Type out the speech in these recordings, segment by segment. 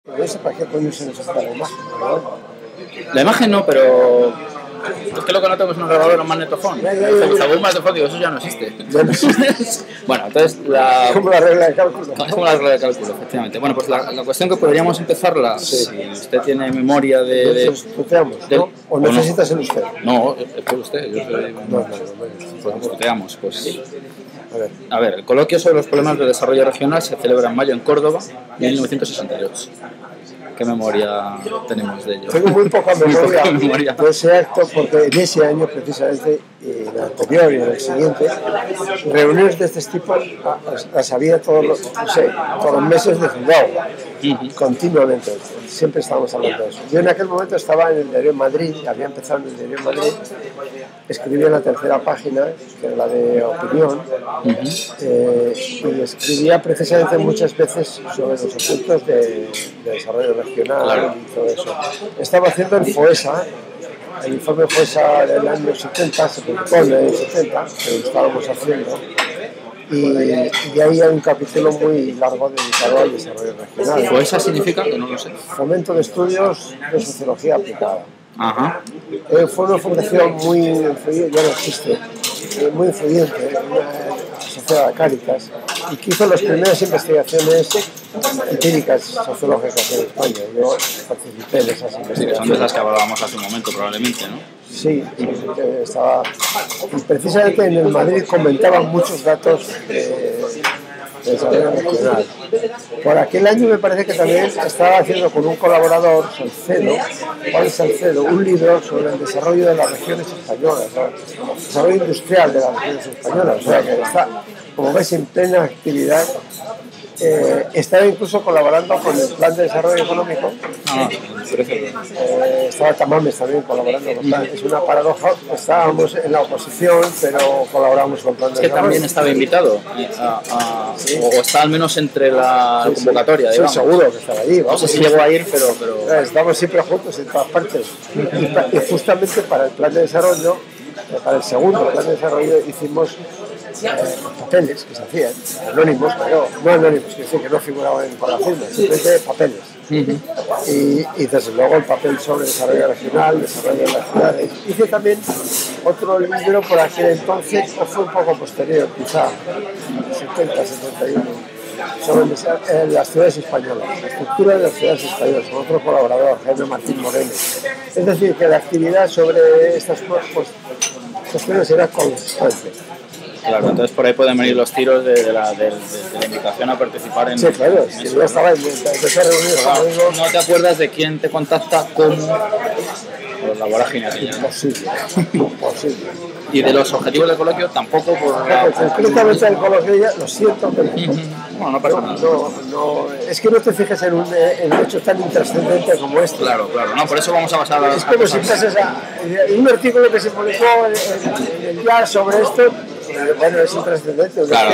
No sé para qué coño se necesita la imagen, ¿verdad? La imagen no, pero es que lo que no tengo es un grabador o un magnetofón. Un magnetofón, digo, eso ya no existe. Ya no existe. Bueno, entonces la... Es como la regla de cálculo. Es como la regla de cálculo, efectivamente. Bueno, pues la cuestión que podríamos empezarla, si usted tiene memoria ¿no? ¿O necesitas el usted? No, es por usted, yo soy... No. Pues discuteamos, pues... A ver, el coloquio sobre los problemas de desarrollo regional se celebra en mayo en Córdoba, en 1968. ¿Qué memoria tenemos de ello? Tengo muy poca memoria de ese acto, porque en ese año precisamente, en el anterior y en el siguiente, reuniones de este tipo las había todos los meses de Zundao, continuamente, siempre estábamos hablando de eso. Yo en aquel momento estaba en el diario en Madrid, había empezado en el diario en Madrid, escribía en la tercera página, que era la de opinión, y escribía precisamente muchas veces sobre los asuntos de desarrollo regional y todo eso. Estaba haciendo el FOESA, el informe FOESA del año 70, se publicó en el año 70, que lo estábamos haciendo, y ahí hay un capítulo muy largo dedicado al desarrollo regional. ¿FOESA significa? Que no lo sé. Fomento de Estudios de Sociología Aplicada. Ajá. Fue una fundación muy influyente, ya no existe, muy influyente, asociada a Cáritas, y que hizo las primeras investigaciones empíricas sociológicas en España. Yo participé en esas investigaciones. Son de esas que hablábamos hace un momento, probablemente, ¿no? Sí, estaba. Y precisamente en el Madrid comentaban muchos datos de desarrollo regional. Por aquel año me parece que también estaba haciendo con un colaborador, Juan Salcedo, un libro sobre el desarrollo de las regiones españolas, el desarrollo industrial de las regiones españolas. O sea que está, como ves, en plena actividad. Estaba incluso colaborando con el Plan de Desarrollo Económico. Estaba Tamames también colaborando con Plan. Es una paradoja, estábamos en la oposición, pero colaboramos con el Plan de Desarrollo. Que también estaba invitado, o está al menos entre la convocatoria, digamos. Sí, seguro que estaba allí. No sé si llegó a ir, pero... Estamos siempre juntos en todas partes. Y justamente para el Plan de Desarrollo, para el segundo Plan de Desarrollo, hicimos papeles que se hacían, anónimos, pero no anónimos, que decir que no figuraban en la firma, simplemente papeles. Y desde luego el papel sobre desarrollo regional, desarrollo de las ciudades. Hice también otro libro por aquel entonces, o fue un poco posterior, quizá, 70, 71, sobre las ciudades españolas, la estructura de las ciudades españolas, con otro colaborador, Jaime Martín Moreno. Es decir, que la actividad sobre estas cuestiones era constante. Claro, entonces por ahí pueden venir los tiros de la invitación a participar en... Sí, claro, si yo estaba en esa reunión. ¿No te acuerdas de quién te contacta cómo? Por la vorágine aquella. Imposible. Y de los objetivos del coloquio tampoco por la... Concretamente el coloquio ya, lo siento, pero... Bueno, no pasa nada. Es que no te fijes en un hecho tan intrascendente como este. Claro, no, por eso vamos a pasar a... Es como si fueses un artículo que se publicó en el Jazz sobre esto. Bueno, es intrascendente. Claro.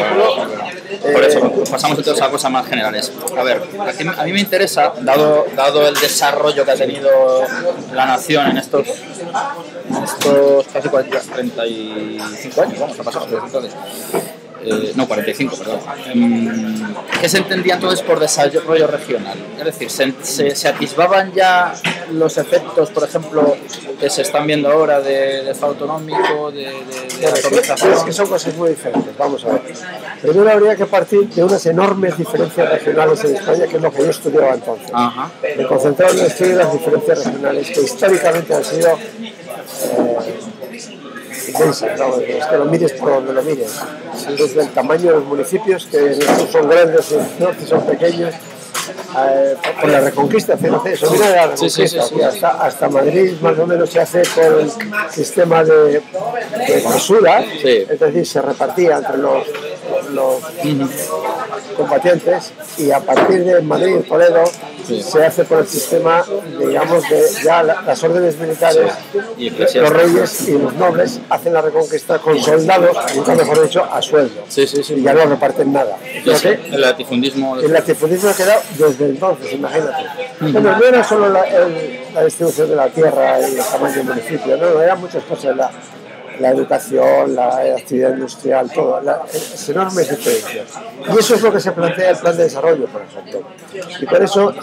Por eso pasamos entonces a cosas más generales. A ver, a mí me interesa, dado el desarrollo que ha tenido la nación en estos casi 35 años, vamos a pasar entonces. No, 45, perdón. ¿Qué se entendía entonces por desarrollo regional? Es decir, ¿se atisbaban ya los efectos, por ejemplo, que se están viendo ahora de Estado autonómico, de atomización? Es que son cosas muy diferentes, vamos a ver. Primero habría que partir de unas enormes diferencias regionales en España, que es lo que yo estudiaba entonces. Me concentraba en el estudio de las diferencias regionales, que históricamente han sido... inmensas, ¿no? Es que lo mires por donde lo mires, desde el tamaño de los municipios, que en el sur son grandes, en el norte son pequeños, por la reconquista, fíjate, eso viene de la reconquista, hasta Madrid más o menos se hace por el sistema de mesura, es decir, se repartía entre los combatientes, y a partir de Madrid y Toledo se hace por el sistema, digamos, de ya las órdenes militares, los reyes y los nobles hacen la reconquista con soldados, nunca mejor dicho, a sueldo, y ya no reparten nada. El latifundismo ha quedado desde entonces, imagínate. Bueno, no era solo la distribución de la tierra y el tamaño del municipio, no, eran muchas cosas. la educación, la actividad industrial, todo, las enormes diferencias. Y eso es lo que se plantea el plan de desarrollo, por ejemplo. Y por eso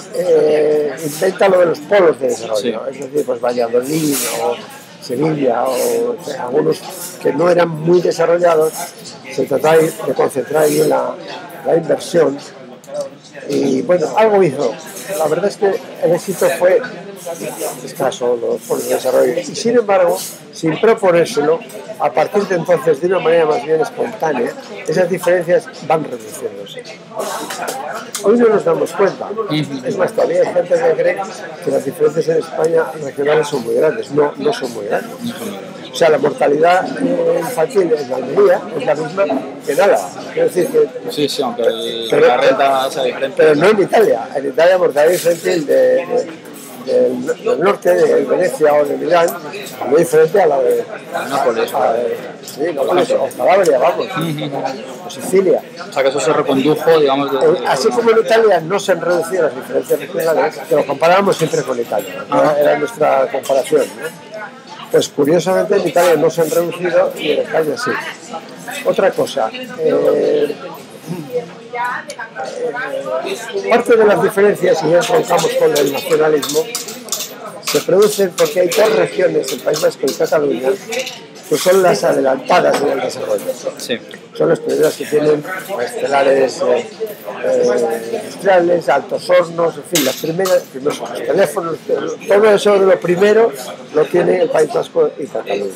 inventa lo de los polos de desarrollo, es decir, pues Valladolid o Sevilla o algunos que no eran muy desarrollados, se trataba de concentrar ahí la inversión. Y bueno, algo hizo. La verdad es que el éxito fue escaso, los polos de desarrollo. Y sin embargo, sin proponérselo, a partir de entonces, de una manera más bien espontánea, esas diferencias van reduciéndose. Hoy no nos damos cuenta. Es más, todavía hay gente que cree que las diferencias en España regionales son muy grandes. No, no son muy grandes. O sea, la mortalidad infantil en la Almería es la misma que en Álava. Quiero decir que... Sí, aunque la renta sea diferente. Pero no en Italia. En Italia, mortalidad infantil del norte, de Venecia o de Milán, muy diferente a la de Nápoles. Sí, Nápoles o Calabria, vamos, o Sicilia. O sea, que eso se recondujo, digamos... Así como en Italia no se han reducido las diferencias regionales, pero comparábamos siempre con Italia, era nuestra comparación, ¿no? Pues curiosamente en Italia no se han reducido y en España sí. Otra cosa, parte de las diferencias, y ya entroncamos con el nacionalismo, se producen porque hay dos regiones, el País Vasco y Cataluña, que son las adelantadas en el desarrollo. Sí. Son las primeras que tienen estelares industriales, altos hornos, en fin, las primeros teléfonos, todo eso de lo primero lo tiene el País Vasco y Cataluña,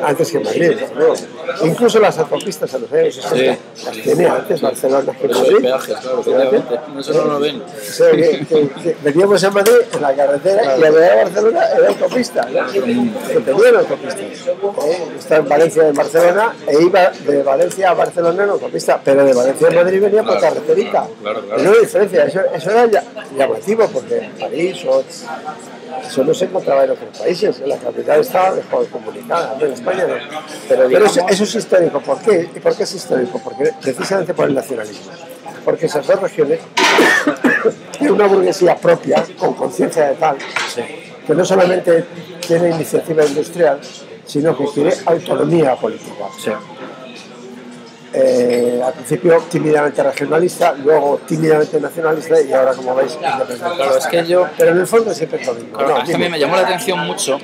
antes que Madrid, ¿no? Incluso las autopistas a los años 60 las tiene antes Barcelona que Madrid. Peajes, claro, eso no lo ven. O sea, que veníamos a Madrid en la carretera y la de Barcelona era autopista, ¿no? Que tenían autopistas. Estaba en Valencia de Barcelona e iba de Valencia a Barcelona en autopista, pero de Valencia a Madrid venía por carreterita. Claro. Hay una diferencia, eso era llamativo porque en París eso no se encontraba en otros países, en la capital estaba mejor comunicada, en España no. Pero eso es histórico. ¿Por qué? ¿Y por qué es histórico? Porque precisamente por el nacionalismo. Porque esas dos regiones tienen una burguesía propia, con conciencia de tal, que no solamente tiene iniciativa industrial, sino que quiere autonomía política. Al principio tímidamente regionalista, luego tímidamente nacionalista y ahora, como veis, independiente. Claro, es que pero en el fondo siempre es lo mismo. Claro, a mí me llamó la atención mucho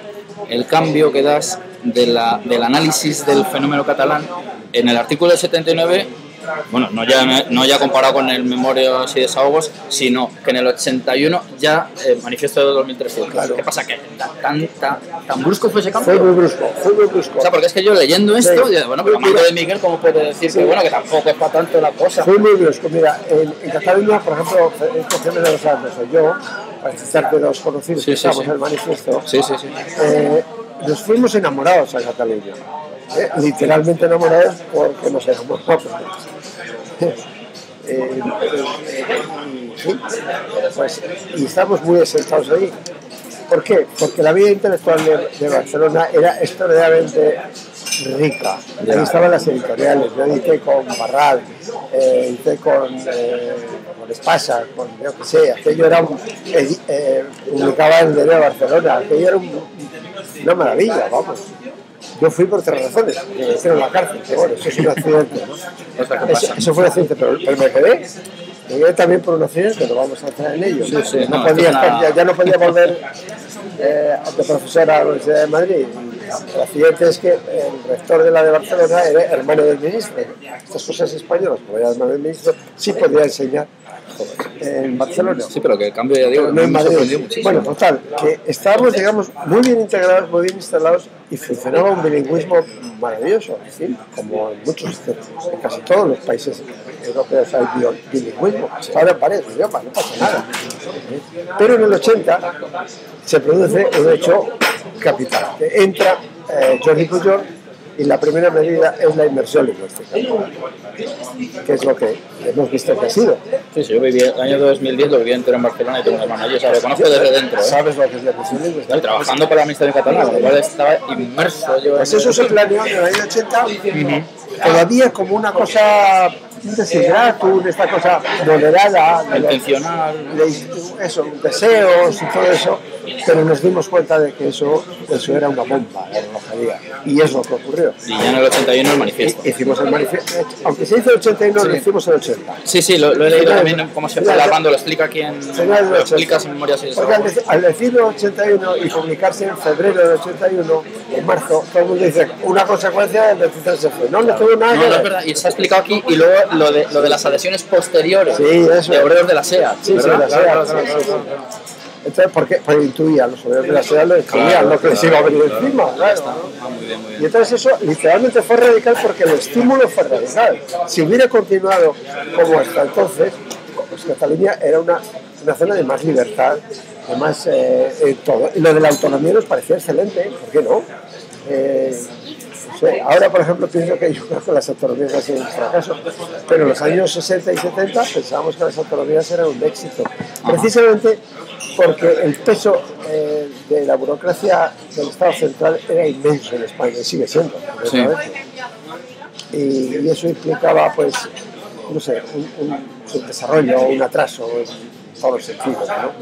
el cambio que das del análisis del fenómeno catalán en el artículo del 79. Bueno, no ya comparado con el Memorias y Desahogos, sino que en el 81 ya manifiesto de 2013. Claro. ¿Qué pasa? ¿Que tan brusco fue ese cambio? Fue muy brusco. O sea, porque es que yo leyendo esto, bueno, pero Manco de Miguel, ¿cómo puede decir que bueno, que tampoco es para tanto la cosa? Fue muy brusco. Mira, en Cataluña, por ejemplo, Federico Jiménez Lozano soy yo, para citarte dos conocidos que estamos en el manifiesto. Nos fuimos enamorados a Cataluña. Literalmente enamorados porque nos enamoramos. Y estamos muy asentados ahí. ¿Por qué? Porque la vida intelectual de Barcelona era extraordinariamente rica. Ahí estaban las editoriales. Yo edité con Barral, edité con Espasa, con yo que sé. Aquello era publicaba el Diario de Barcelona. Aquello era una maravilla, vamos. Yo fui por tres razones, me metieron en la cárcel, que bueno, eso es un accidente, ¿no? Eso fue un accidente, pero me quedé también por un accidente, lo vamos a entrar en ello. Ya no podía volver de profesor a la Universidad de Madrid. El accidente es que el rector de la de Barcelona era hermano del ministro. Estas cosas españolas, como era hermano del ministro, sí podía enseñar en Barcelona. Sí, pero que el cambio, ya digo, no en me Madrid. sorprendió muchísimo. Bueno, total, que estábamos, digamos, muy bien integrados, muy bien instalados y funcionaba un bilingüismo maravilloso, ¿sí? Como en en casi todos los países europeos hay bilingüismo. Ahora parece idioma, no pasa nada. Pero en el 80 se produce un hecho capital, que entra Jordi Pujol y la primera medida es la inmersión lingüística, que es lo que hemos visto que ha sido. Sí, yo viví el año 2010, lo viví entero en Barcelona y tengo un hermano allí, o sea, lo conozco desde dentro. ¿Sabes lo que es la inmersión lingüística? Y trabajando para la Administración Catalana, con lo cual estaba inmerso yo. Pues eso se planeó en el año 80, todavía como una cosa un desidratum, esta cosa moderada, intencional, eso, deseos y todo eso, pero nos dimos cuenta de que eso era una bomba, la relojería, y es lo que ocurrió. Y ya en el 81 el manifiesto. Hicimos el manifiesto, aunque se hizo el 81, sí. Lo hicimos el 80. Sí, lo he leído también, como se fue Armando, lo explica aquí lo explicas en Memorias y porque al decir el 81 y publicarse en febrero del 81, en marzo, todo el mundo dice, una consecuencia del 23 se fue. No tuvo nada que ver. No, es verdad, y se ha explicado aquí, y luego lo de las adhesiones posteriores, sí, eso, de obreros de la SEA. Sí, de la SEA. Entonces, porque intuía, los obreros de la SEA lo intuían, lo que les iba a venir encima, claro. Muy bien. Y entonces eso literalmente fue radical porque el estímulo fue radical. Si hubiera continuado como hasta entonces, pues Cataluña era una zona de más libertad, de más todo. Y lo de la autonomía nos parecía excelente, ¿por qué no? No sé, ahora, por ejemplo, pienso que yo creo que las autonomías han sido un fracaso, pero en los años 60 y 70 pensábamos que las autonomías eran un éxito, precisamente porque el peso de la burocracia del Estado central era inmenso en España y sigue siendo. Sí. Y eso implicaba, pues, no sé, un subdesarrollo, un atraso en todos los sentidos, ¿no?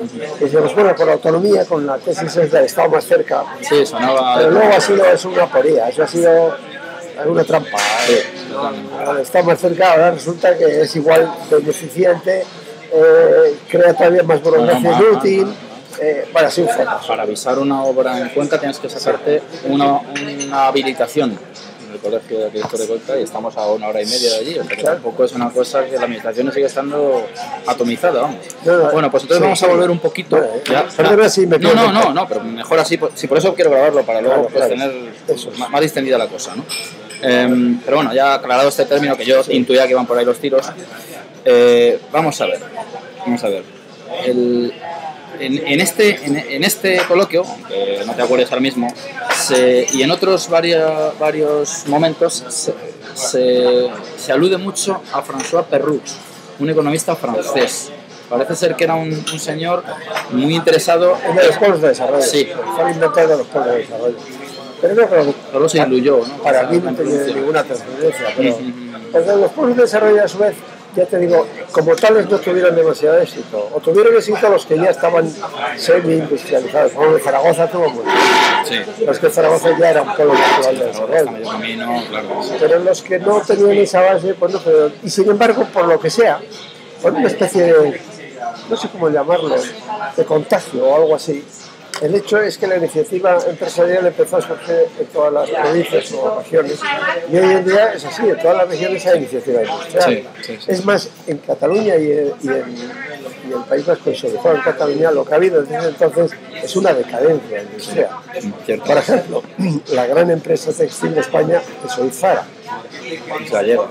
Y decíamos, bueno, con la autonomía, con la tesis del Estado más cerca, sí, sonaba, pero luego ha sido una aporía, eso ha sido una trampa. El Estado más cerca ahora resulta que es igual de ineficiente, crea todavía más burocracia inútil. Para ser un fracaso. Para avisar una obra en Cuenca tienes que sacarte una habilitación en el Colegio de Arquitectos de Cuenca y estamos a 1 hora y media de allí, o sea que tampoco es una cosa que la administración sigue estando atomizada, vamos. Bueno, pues entonces vamos a volver un poquito. No, pero mejor así, si por eso quiero grabarlo, para luego tener más distendida la cosa, ¿no? Pero bueno, ya aclarado este término que yo intuía que iban por ahí los tiros, vamos a ver. En este coloquio, aunque no te acuerdes ahora mismo, y en otros varios momentos se alude mucho a François Perroux, un economista francés. Parece ser que era un señor muy interesado en los pueblos de desarrollo. Sí. Fue el inventor de los pueblos de desarrollo. Pero no creo que solo se diluyó, ¿no? Para mí no tenía ninguna trascendencia, pero los pueblos de desarrollo a su vez, ya te digo, como tales no tuvieron demasiado éxito, o tuvieron éxito los que ya estaban semi-industrializados. Por ejemplo, Zaragoza tuvo mucho. Sí. Los que Zaragoza ya eran pueblo natural de desarrollo. Pero los que no tenían esa base, pues no pudieron. Y sin embargo, por lo que sea, por una especie de, no sé cómo llamarlo, de contagio o algo así, el hecho es que la iniciativa empresarial empezó a surgir en todas las provincias o regiones y hoy en día es así, en todas las regiones hay iniciativa industrial. Sí. Es más, en Cataluña y el País Vasco, y sobre todo en Cataluña, lo que ha habido desde entonces es una decadencia industrial. Por ejemplo, la gran empresa textil de España es hoy Zara. Es gallega.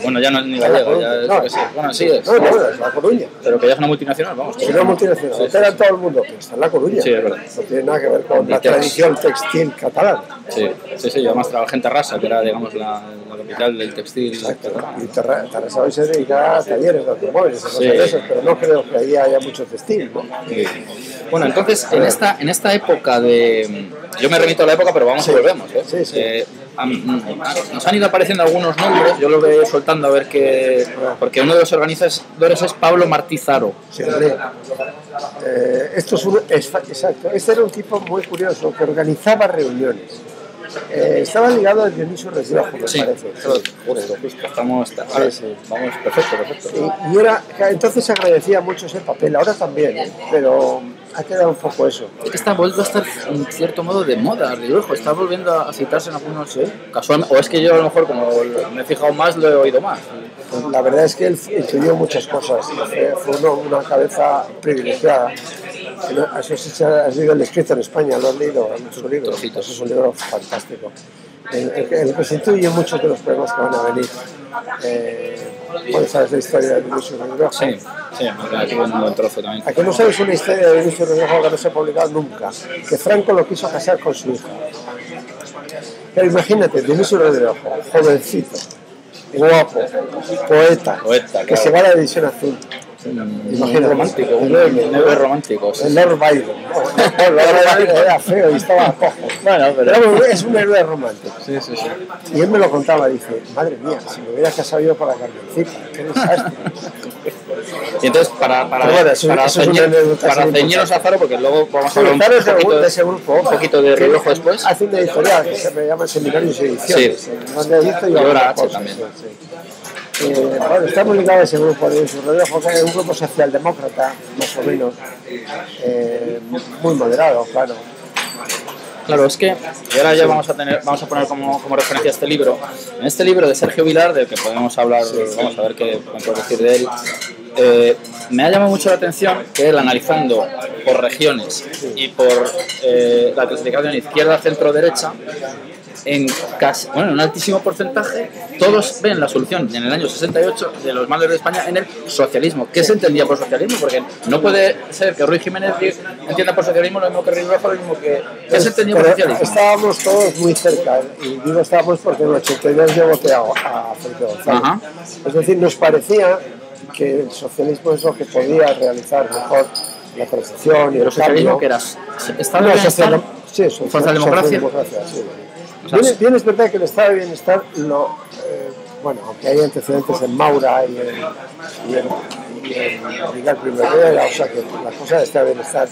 Bueno, ya no es ni gallega, ya es que sí. Bueno, sí es. No, es La Coruña. Pero que ya es una multinacional, vamos. Es una multinacional, opera en todo el mundo, pero está en La Coruña. Sí, es verdad. No tiene nada que ver con la tradición textil catalana. Sí, y además trabajé en Terrassa, que era, digamos, la capital del textil. Exacto. Y Terrassa hoy se dedica a talleres de automóviles, pero no creo que ahí haya mucho textil, ¿no? Sí. Bueno, entonces, en esta época de... Yo me remito a la época, pero vamos y volvemos, ¿eh? Sí. Nos han ido apareciendo algunos nombres, yo los voy soltando a ver qué... Porque uno de los organizadores es Pablo Martí Zaro. Sí, exacto. Este era un tipo muy curioso que organizaba reuniones. Estaba ligado a Dionisio Resdiojo, me parece. Vamos, perfecto. Y entonces se agradecía mucho ese papel, ahora también, pero ha quedado un poco eso. Está vuelto a estar en cierto modo de moda, Resdiojo, está volviendo a citarse en algunos casualmente, o es que yo a lo mejor como me he fijado más lo he oído más. La verdad es que él estudió muchas cosas, fue una cabeza privilegiada. Has leído El escrito en España, lo has leído en su libro. Es un libro fantástico. El que se intuye muchos de los problemas que van a venir. ¿Sabes la historia de Dionisio Resdiojo? Sí, aquí un trozo también. ¿A que no sabes una historia de Dionisio Resdiojo que no se ha publicado nunca? Que Franco lo quiso casar con su hija. Pero imagínate, Dionisio Resdiojo, jovencito, guapo, poeta, que se va a la División Azul. Imagínate, romántico, un héroe romántico. El Lord Byron. No, Lord Byron era feo y estaba cojo. Bueno, pero es un héroe romántico. Sí. Y él me lo contaba, dice, madre mía, si me hubiera casado yo para Carmencita, qué desastre. Y entonces, para ceñirnos a Faro, porque luego vamos a hablar de ese grupo, un poquito de Reloj después. Hace una editorial que se llama Seminarios y Ediciones. Sí. Donde edito yo ahora H también. Bueno, estamos ligados a ese grupo de su Reloj, que es un grupo socialdemócrata, más o menos, muy moderado, claro. Claro, es que y ahora ya vamos a poner como referencia este libro. En este libro de Sergio Vilar, del que podemos hablar, vamos a ver qué podemos decir de él, me ha llamado mucho la atención que él, analizando por regiones y por la clasificación izquierda, centro, derecha, en un altísimo porcentaje, todos ven la solución en el año 68 de los males de España en el socialismo. ¿Qué se entendía por socialismo? Porque no puede ser que Ruy Jiménez entienda por socialismo lo mismo que Ruy Rojo, lo mismo que... ¿Qué se entendía por socialismo? Estábamos todos muy cerca, y digo estábamos porque en el 82 yo voté a Felipe González. Es decir, nos parecía que el socialismo es lo que podía realizar mejor la transición y el socialismo que era Estado de Bienestar, socialdemocracia. Bien es verdad que el estado de bienestar, bueno, aunque hay antecedentes en Maura y en Miguel Primavera, o sea que la cosa de estado de bienestar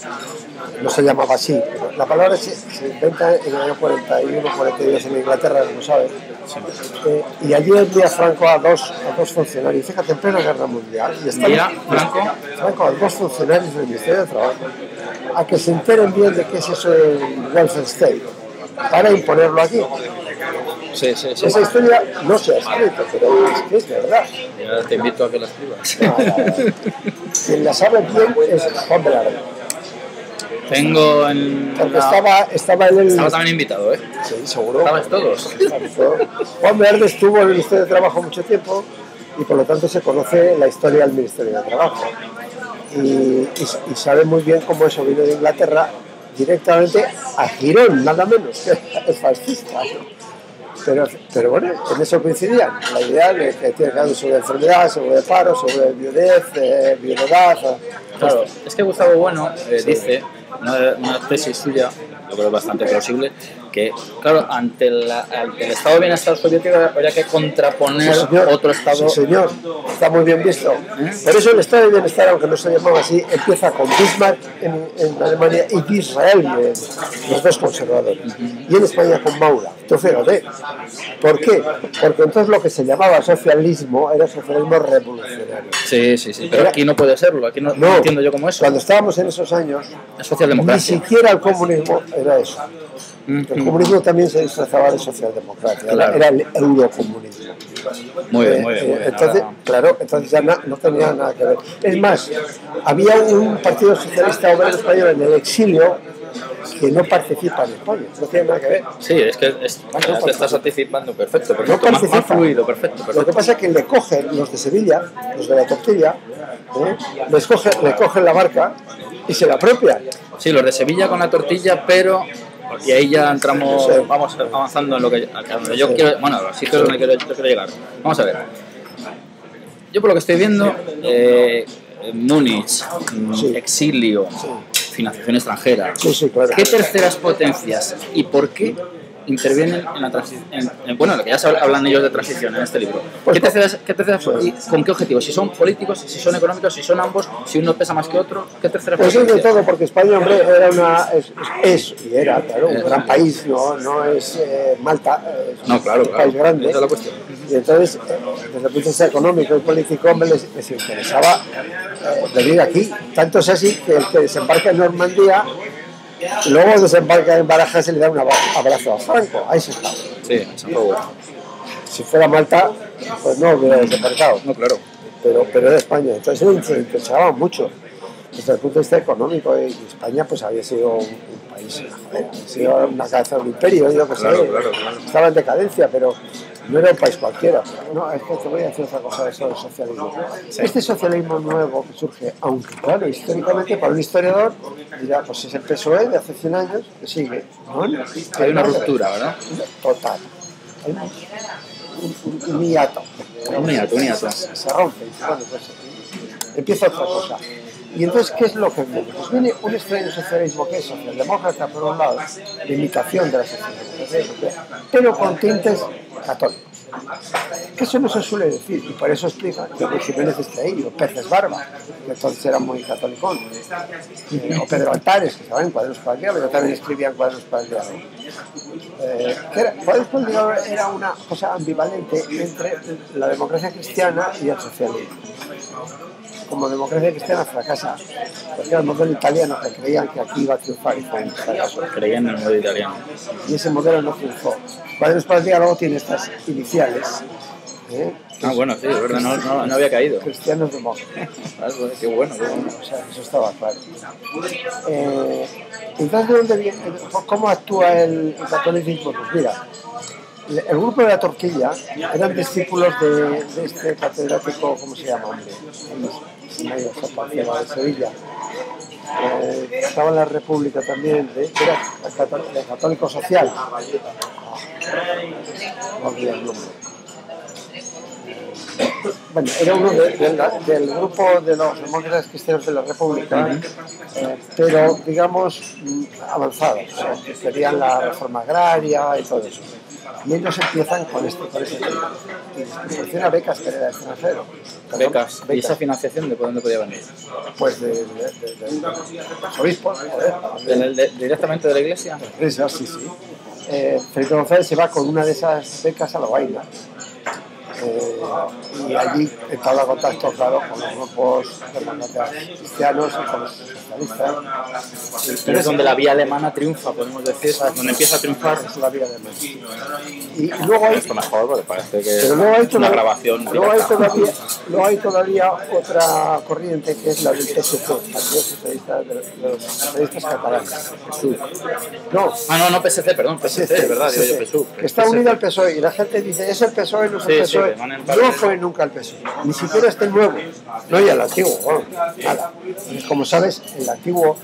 no se llamaba así. Pero la palabra se inventa en el año 41, 42 en Inglaterra, como sabes. Y allí envía Franco a dos funcionarios, fíjate, en plena guerra mundial. Y Franco a dos funcionarios del Ministerio de Trabajo a que se enteren bien de qué es eso del welfare state, para imponerlo aquí. Sí. Esa historia no se ha escrito, pero es que es verdad. Ya te invito a que la escribas. Quien la sabe bien es Juan Velarde. Tengo en... Porque estaba también invitado, ¿eh? Sí, seguro. ¿Estabas todos? Juan Velarde estuvo en el Ministerio de Trabajo mucho tiempo y por lo tanto se conoce la historia del Ministerio de Trabajo. Y sabe muy bien cómo eso vino de Inglaterra directamente a Girón, nada menos, que es fascista. Pero bueno, en eso coincidían. La idea de que tiene que haber sobre enfermedad, sobre paro, sobre viudez, viudedad. Claro, es que Gustavo Bueno dice, una tesis suya, yo creo bastante plausible, que claro, ante el estado de bienestar soviético habría que contraponer otro estado. Sí, señor, está muy bien visto. Por eso el estado de bienestar, aunque no se llamaba así, empieza con Bismarck en Alemania y Disraeli, los dos conservadores, y en España con Maura. Entonces, fíjate, ¿por qué? Porque entonces lo que se llamaba socialismo era socialismo revolucionario. Sí, pero aquí no puede serlo, aquí no entiendo yo cómo eso. Cuando estábamos en esos años, ni siquiera el comunismo era eso. El comunismo también se disfrazaba de socialdemocracia, era el eurocomunismo. Muy bien. Entonces, claro, entonces ya no tenía nada que ver. Es más, había un partido socialista obrero español en el exilio que no participa en España, no tiene nada que ver. Sí, es que te estás anticipando, perfecto, más fluido, perfecto. Lo que pasa es que le cogen los de Sevilla, los de la tortilla, le cogen la marca y se la apropian. Sí, los de Sevilla con la tortilla, pero... Y ahí ya entramos, vamos avanzando en lo que yo quiero, bueno, los sitios donde quiero llegar. Vamos a ver. Yo por lo que estoy viendo, Múnich, exilio, financiación extranjera. Claro. ¿Qué terceras potencias y por qué intervienen en la transición? Bueno, lo que ya hablan ellos de transición en este libro. ¿Qué terceras y con qué objetivos? Si son políticos, si son económicos, si son ambos, si uno pesa más que otro, ¿qué terceras potencias? Pues es de todo, porque España, hombre, era claro, un gran país, no es Malta, es un país grande. Esa es la cuestión. Y entonces, desde el punto de vista económico y político, hombre, les interesaba venir aquí. Tanto es así que el que desembarca en Normandía, luego desembarca en Barajas y le da un abrazo a Franco. Ahí se está. Sí, eso fue bueno. Si fuera Malta, pues no hubiera desembarcado. No, claro. Pero era España. Entonces le interesaba mucho desde el punto de vista económico. Y España pues había sido un país, había sido una cabeza de un imperio, yo que sé. Claro. Estaba en decadencia, pero no era un país cualquiera. No, es que te voy a decir otra cosa de eso del socialismo. Sí. Este socialismo nuevo que surge, aunque claro, históricamente para un historiador dirá, pues es el PSOE de hace 100 años que sigue. ¿No? Hay una ruptura, ¿verdad? Total. Hay un hiato. Un hiato. Se rompe. Bueno, pues, empieza otra cosa. Y entonces, ¿qué es lo que viene? Pues viene un extraño socialismo que es socialdemócrata, por un lado, de imitación de la socialdemocracia, pero con tintes católicos. Que eso no se suele decir, y por eso explica que Luis Jiménez esté ahí, o Peces Barba, que entonces era muy catolicón, o Pedro Altares, que estaba en Cuadernos para el Diablo, pero también escribía en Cuadernos para el Diablo. Cuadernos para el Diablo era una cosa ambivalente entre la democracia cristiana y el socialismo. Como democracia cristiana fracasa, porque era el modelo italiano que creían que aquí iba a triunfar y fue un fracaso. Creían en el modelo italiano. Y ese modelo no triunfó. Cuadernos para el Diálogo tiene estas iniciales. Bueno, sí, es verdad, no había caído. Cristianos demócratas. Qué bueno. O sea, eso estaba claro. Entonces, ¿de dónde viene? ¿Cómo actúa el catolicismo? Pues mira, el grupo de la Torquilla eran discípulos de este catedrático, ¿cómo se llama, hombre? De Sevilla. Estaba en la República también, era católico social. No olvidé el nombre. Bueno, era uno del grupo de los demócratas cristianos de la República, pero digamos avanzados, o sea, que querían la reforma agraria y todo eso. Y ellos empiezan con ese tema. Y proporciona becas para el extranjero. Becas. ¿Y esa financiación de dónde podía venir? Pues de los obispos. ¿Directamente de la iglesia? Sí. Felipe González se va con una de esas becas a Lovaina. Y allí entabla contacto, claro, con los grupos cristianos y con los socialistas. Pero es donde la vía alemana triunfa, podemos decir, donde empieza a triunfar. Es la vía alemana. Y luego hay... Esto mejor, porque parece que pero luego hay es una grabación. Luego hay todavía otra corriente que es la del PSC, Partido Socialista de los Socialistas Catalanes. No, PSC, perdón, PSC, es verdad, digo yo PSUV. Que está unido al PSOE y la gente dice, es el PSOE, no es el PSOE. No fue nunca el PSOE, ni siquiera este nuevo, no ya el antiguo, bueno, nada. Como sabes, el antiguo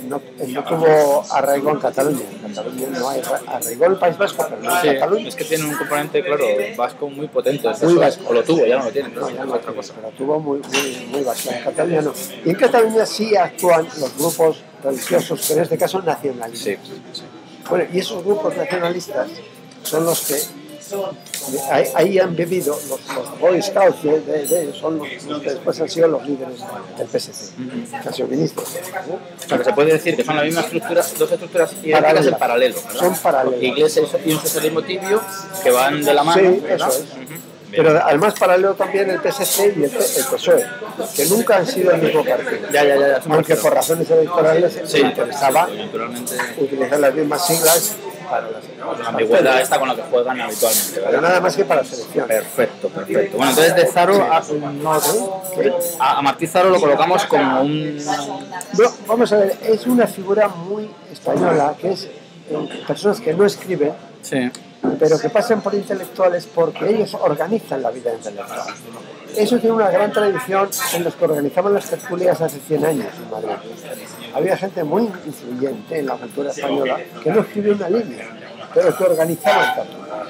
no tuvo arraigo en Cataluña. En Cataluña no hay arraigo en el País Vasco, pero no en Cataluña. Es que tiene un componente, claro, vasco muy potente. Muy vasco. O lo tuvo, ya no lo tiene. No, ya no otra cosa. Pero tuvo muy vasco. En Cataluña no. Y en Cataluña sí actúan los grupos religiosos, pero en este caso nacionalistas. Sí. Bueno, y esos grupos nacionalistas son los que ahí han vivido los Boy Scouts, son los que después han sido los líderes del PSC, que han sido ministros. O sea, que se puede decir que son las mismas estructuras, dos estructuras idénticas en paralelo, ¿verdad? Son paralelos. Iglesia y un socialismo tibio que van de la mano. Sí, eso es. Pero además paralelo también el PSC y el PSOE, que nunca han sido el mismo partido. Ya. Aunque por razones electorales les interesaba utilizar las mismas siglas para la ambigüedad esta con la que juegan habitualmente, ¿verdad? Pero nada más que para la selección. Perfecto. Bueno, entonces de Zaro a Martí Zaro lo colocamos como un... No, vamos a ver, es una figura muy española, que es personas que no escriben, pero que pasan por intelectuales porque ellos organizan la vida intelectual. Eso tiene una gran tradición en los que organizaban las tertulias hace 100 años en Madrid. Había gente muy influyente en la cultura española que no escribía una línea, pero que organizaban tertulias.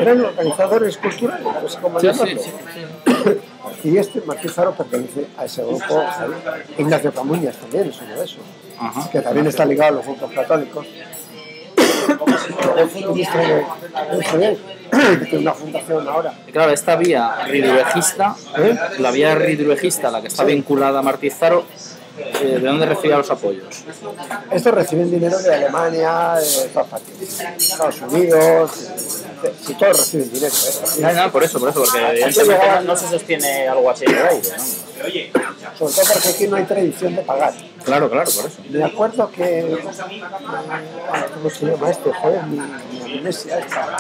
Eran organizadores culturales, no sé cómo llamarlo. Y Martí Zaro pertenece a ese grupo. Ignacio Camuñas también es uno de esos, que también está ligado a los grupos católicos. Fue ministro de tiene una fundación ahora. Y claro, esta vía ridruejista, la vía ridruejista, la que está vinculada a Martí Zaro, ¿de dónde recibía los apoyos? Estos reciben dinero de Alemania, de todas partes, Estados Unidos, si todos reciben dinero. No, por eso, porque no se sostiene algo así de ahí, ¿no? Sobre todo porque aquí no hay tradición de pagar. Claro, por eso. Me acuerdo que... ¿Cómo se llama este? Joder, mi amnesia esta.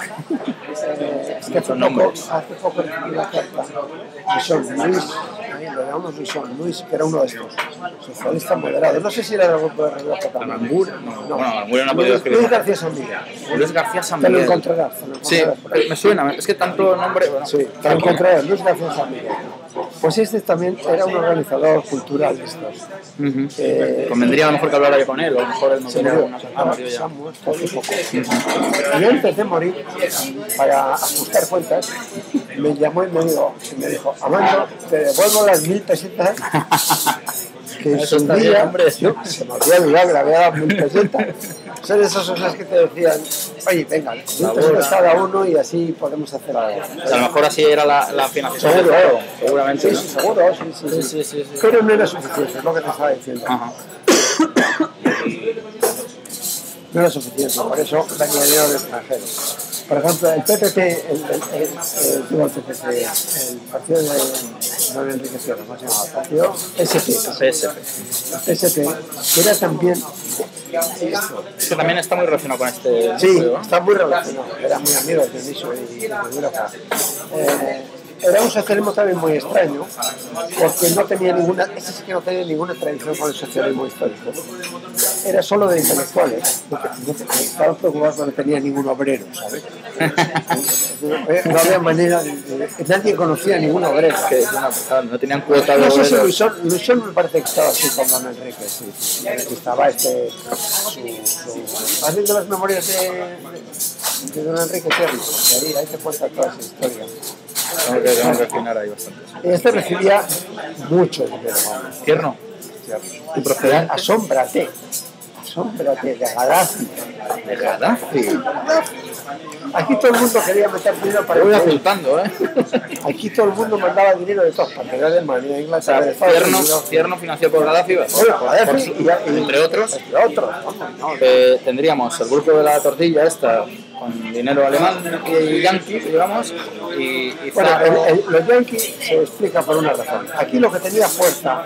Es que hace poco recibí la carta de Jean Luis, lo llamamos Jean Luis, que era uno de estos, socialista moderado. No sé si era del grupo de reloj también. Aramburu, no. Bueno, Aramburu no ha podido escribir. Luis García San Miguel. Luis García San Miguel. Miguel. Te lo encontrarás. Sí, me suena, es que tanto nombre... Bueno, sí, te lo encontrarás, Luis García San Miguel. Pues este también era un organizador cultural de estos. Convendría a lo mejor que hablara yo con él, o a lo mejor él no se murió. Se ha muerto hace poco. Y antes de morir, para ajustar cuentas, me llamó y me dijo, Amando, te devuelvo las 1.000 pesetas que en su día yo se me había olvidado que le había dado 1.000 pesetas. Son esas cosas que te decían, oye, venga, 1.000 pesetas cada uno y así podemos hacer algo. O sea, a lo mejor así era la financiación. Seguro, seguramente. Sí, ¿no? seguro, sí. Pero no era suficiente, es lo que te estaba diciendo. Ajá. No era suficiente, por eso venía dinero del extranjero. Por ejemplo, el PPP, el partido de Don Enrique Sierra, ¿cómo se llamaba? El partido PSP, que era también esto. Que también está muy relacionado con este. Sí, ¿no? Está muy relacionado. Era muy amigo de Niso y de Europa. Era un socialismo también muy extraño, porque no tenía ninguna, ese sí que no tenía ninguna tradición con el socialismo histórico. Era solo de intelectuales, estaban preocupados porque no tenía ningún obrero, ¿sabes? No había manera, nadie conocía a ningún obrero. No tenían cuota de no sé obreros. si Luisón me parece que estaba así con Don Enrique, sí. Estaba haciendo las memorias de Don Enrique Sierra, ahí te cuenta toda esa historia. Tengo que afinar ahí bastante. Recibía mucho dinero. Tierno. Y procedía, asómbrate de Gaddafi. ¿De Gaddafi? Aquí todo el mundo quería meter dinero para... Te voy apuntando, ¿eh? Aquí todo el mundo mandaba dinero de todas partes, de Alemania, de Inglaterra, de Estados Unidos. Tierno financiado por Gaddafi. Entre otros. Tendríamos el grupo de la tortilla esta, con dinero alemán y yanqui, digamos, y bueno, los yanquis se explica por una razón. Aquí lo que tenía fuerza,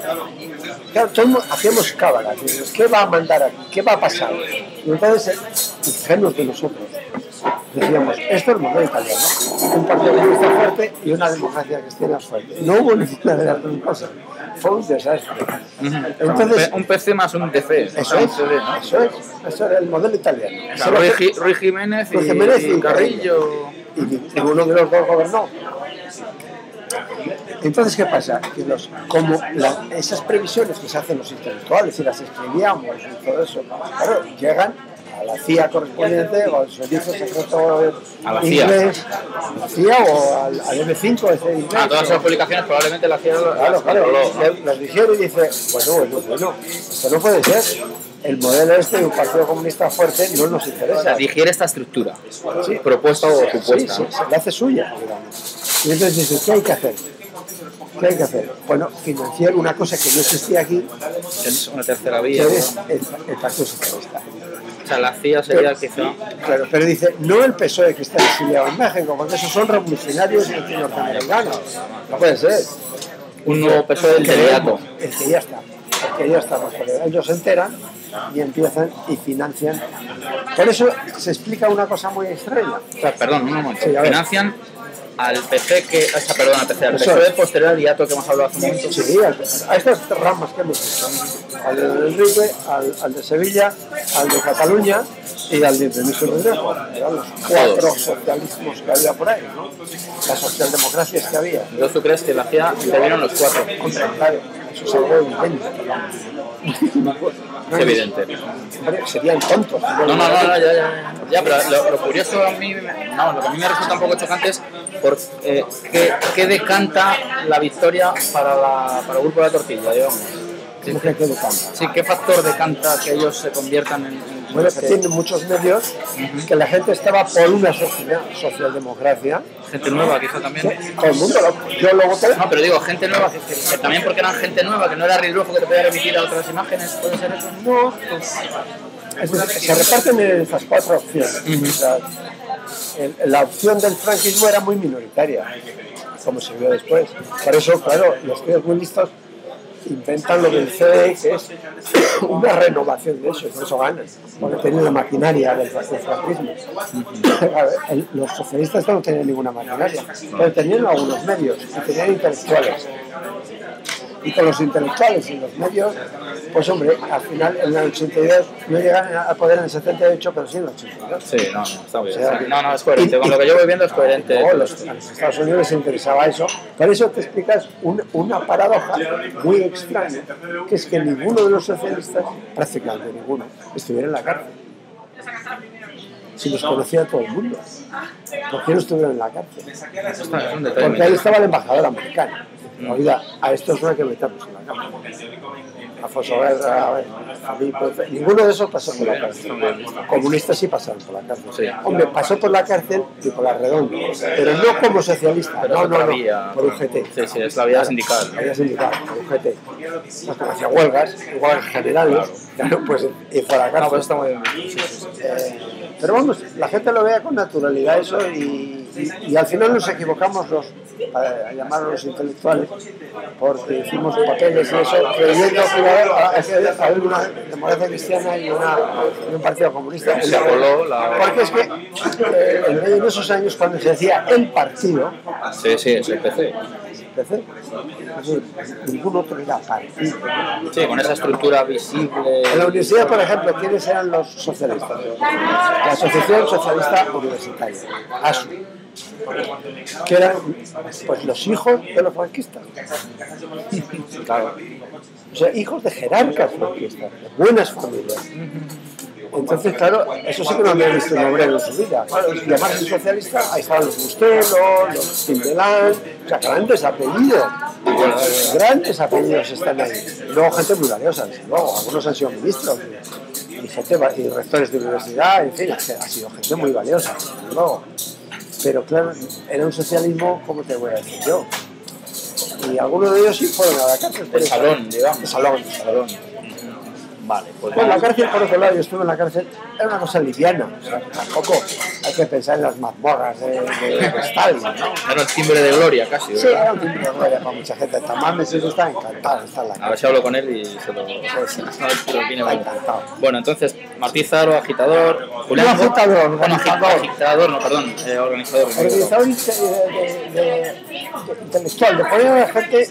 claro, todos hacíamos cábalas, ¿qué va a mandar aquí? ¿Qué va a pasar? Y entonces, ingenuos de nosotros, decíamos, esto es el modelo italiano, un partido comunista fuerte y una democracia cristiana fuerte. No hubo ninguna de las dos cosas, fue un desastre. Entonces, un PC más un DC. Eso era el modelo italiano. O sea, Ruy Jiménez y Carrillo. Y ninguno de los dos gobernó. Entonces, ¿qué pasa? Que esas previsiones que se hacen los intelectuales y las escribíamos y todo eso, claro, llegan a la CIA correspondiente o al servicio secreto inglés, a la CIA o al M5 ese inglés. Todas esas publicaciones probablemente la CIA los dijeron y dice, bueno, esto no puede ser. El modelo de un partido comunista fuerte no nos interesa. O sea, digiere esta estructura, propuesta o supuesta. Sí, se la hace suya, digamos. Y entonces dice, ¿qué hay que hacer? ¿Qué hay que hacer? Bueno, financiar una cosa que no existía aquí, que es una tercera vía, que es el Partido Socialista. O sea, la CIA sería quizá... Claro, pero dice, no el PSOE que está exiliado en México, porque esos son revolucionarios norteamericanos. No puede ser. Un nuevo PSOE del inmediato. El que ya está. Ellos se enteran y empiezan y financian. Por eso se explica una cosa muy extraña. O sea, perdón, un momento. Sí, financian al PC al PSOE posterior al hiato que hemos hablado hace un momento. Sí, a estas ramas que hemos visto. Al de Enrique, al de Sevilla, al de Cataluña y al de Denis Rodríguez. Eran los 4 socialismos que había por ahí, ¿no? Las socialdemocracias que había. ¿Entonces tú crees que la CIA intervinieron los 4? Claro, eso es algo evidente. Es evidente. Serían tontos. Ya, pero lo curioso a mí, lo que a mí me resulta un poco chocante es qué decanta la victoria para el grupo de la tortilla, digamos. ¿Cómo que decanta? Sí, ¿qué factor decanta que ellos se conviertan en bueno, que tienen muchos medios, que la gente estaba por una socialdemocracia. Gente nueva, quizá también. Todo el mundo, yo lo voté. No, pero digo, gente nueva, que también porque eran gente nueva, que no era ridrujo que te podía remitir a otras imágenes, ¿puede ser eso? No, pues, se reparten en esas 4 opciones. O sea, la opción del franquismo era muy minoritaria, como se vio después. Por eso, claro, los tíos muy listos inventan lo del CDE, que es una renovación de eso, y por eso ganan, porque tienen la maquinaria del franquismo. Los socialistas no tenían ninguna maquinaria, pero tenían algunos medios y tenían intelectuales. Y con los intelectuales y los medios, pues hombre, al final en el 82 no llegan al poder en el 78, pero sí en el 82. Sí, no, está muy bien. O sea, no, es coherente. Con lo que yo voy viendo es coherente. No, a los Estados Unidos les interesaba eso. Por eso te explicas una paradoja muy extraña, que es que ninguno de los socialistas, prácticamente ninguno, estuviera en la cárcel. si los conocía todo el mundo? ¿Por qué no estuvieron en la cárcel? Porque ahí estaba el embajador americano. Oiga, a estos no hay que meterlos en la cárcel. Alfonso Guerra, ninguno de esos pasó por la cárcel. Comunistas sí pasaron por la cárcel. Sí. Hombre, pasó por la cárcel y por la redonda, pero no como socialista, no, por UGT. Sí, es la vida sindical. La vida sindical, por UGT. Hacía huelgas generales, claro, pues, y fue a la cárcel. No, pues está muy bien. Pero vamos, la gente lo vea con naturalidad eso y al final nos equivocamos a llamarlos los intelectuales, porque hicimos papeles y eso, creyendo que iba a haber una democracia cristiana y un partido comunista. Porque es que en esos años, cuando se decía el partido, sí, es el PC. Ningún otro era partido. Sí, con esa estructura visible. En la universidad, por ejemplo, ¿quiénes eran los socialistas? La Asociación Socialista Universitaria, ASU, que eran pues los hijos de los franquistas. Claro. O sea, hijos de jerarcas franquistas, de buenas familias. Entonces, claro, eso sí que no había visto un obrero en su vida. Claro, llamarse socialista, ahí estaban los Bustelo, los Timberland, o sea, grandes apellidos están ahí. Y luego gente muy valiosa, desde luego, algunos han sido ministros y rectores de universidad, en fin, ha sido gente muy valiosa, desde luego. Pero claro, era un socialismo, ¿cómo te voy a decir yo? Y algunos de ellos sí fueron a la cárcel. De salón, digamos. De salón. Vale, pues bueno, la cárcel, por otro lado, yo estuve en la cárcel, era una cosa liviana, o sea, tampoco hay que pensar en las mazmorras de Stalin, ¿no? Era el timbre de gloria casi, ¿verdad? Sí, era un timbre de gloria para mucha gente. Tamás Messi está encantado de estar en la cárcel. A ver si hablo con él y se lo viene está encantado. Bueno, entonces, Martí Zaro, agitador. Julián, agitador. Organizador intelectual, de poner a la gente,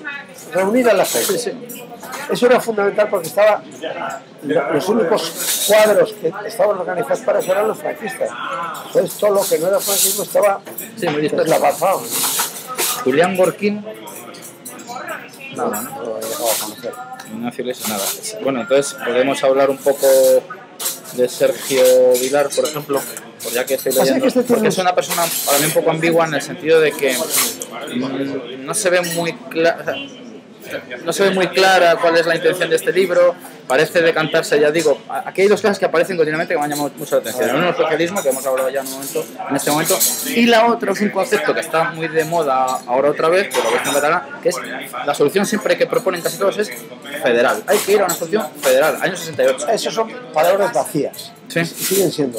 reunir a la gente. Sí. Eso era fundamental porque los únicos cuadros que estaban organizados para eso eran los franquistas. Entonces todo lo que no era franquismo estaba muy deslavazado. Julián Borquín. Nada, no lo he llegado a conocer. Ignacio Iglesias, nada. Bueno, entonces podemos hablar un poco de Sergio Vilar, por ejemplo, pues ya que estoy leyendo, porque es una persona para mí un poco ambigua en el sentido de que no se ve muy clara. No se ve muy clara cuál es la intención de este libro, parece decantarse, ya digo, aquí hay dos cosas que aparecen continuamente que me han llamado mucho la atención. Uno es el socialismo, que hemos hablado ya en este momento, y la otra es un concepto que está muy de moda ahora otra vez, que lo ves en catalán, que es la solución siempre que proponen casi todos es federal. Hay que ir a una solución federal, año 68. Esas son palabras vacías. Sí. Siguen siendo.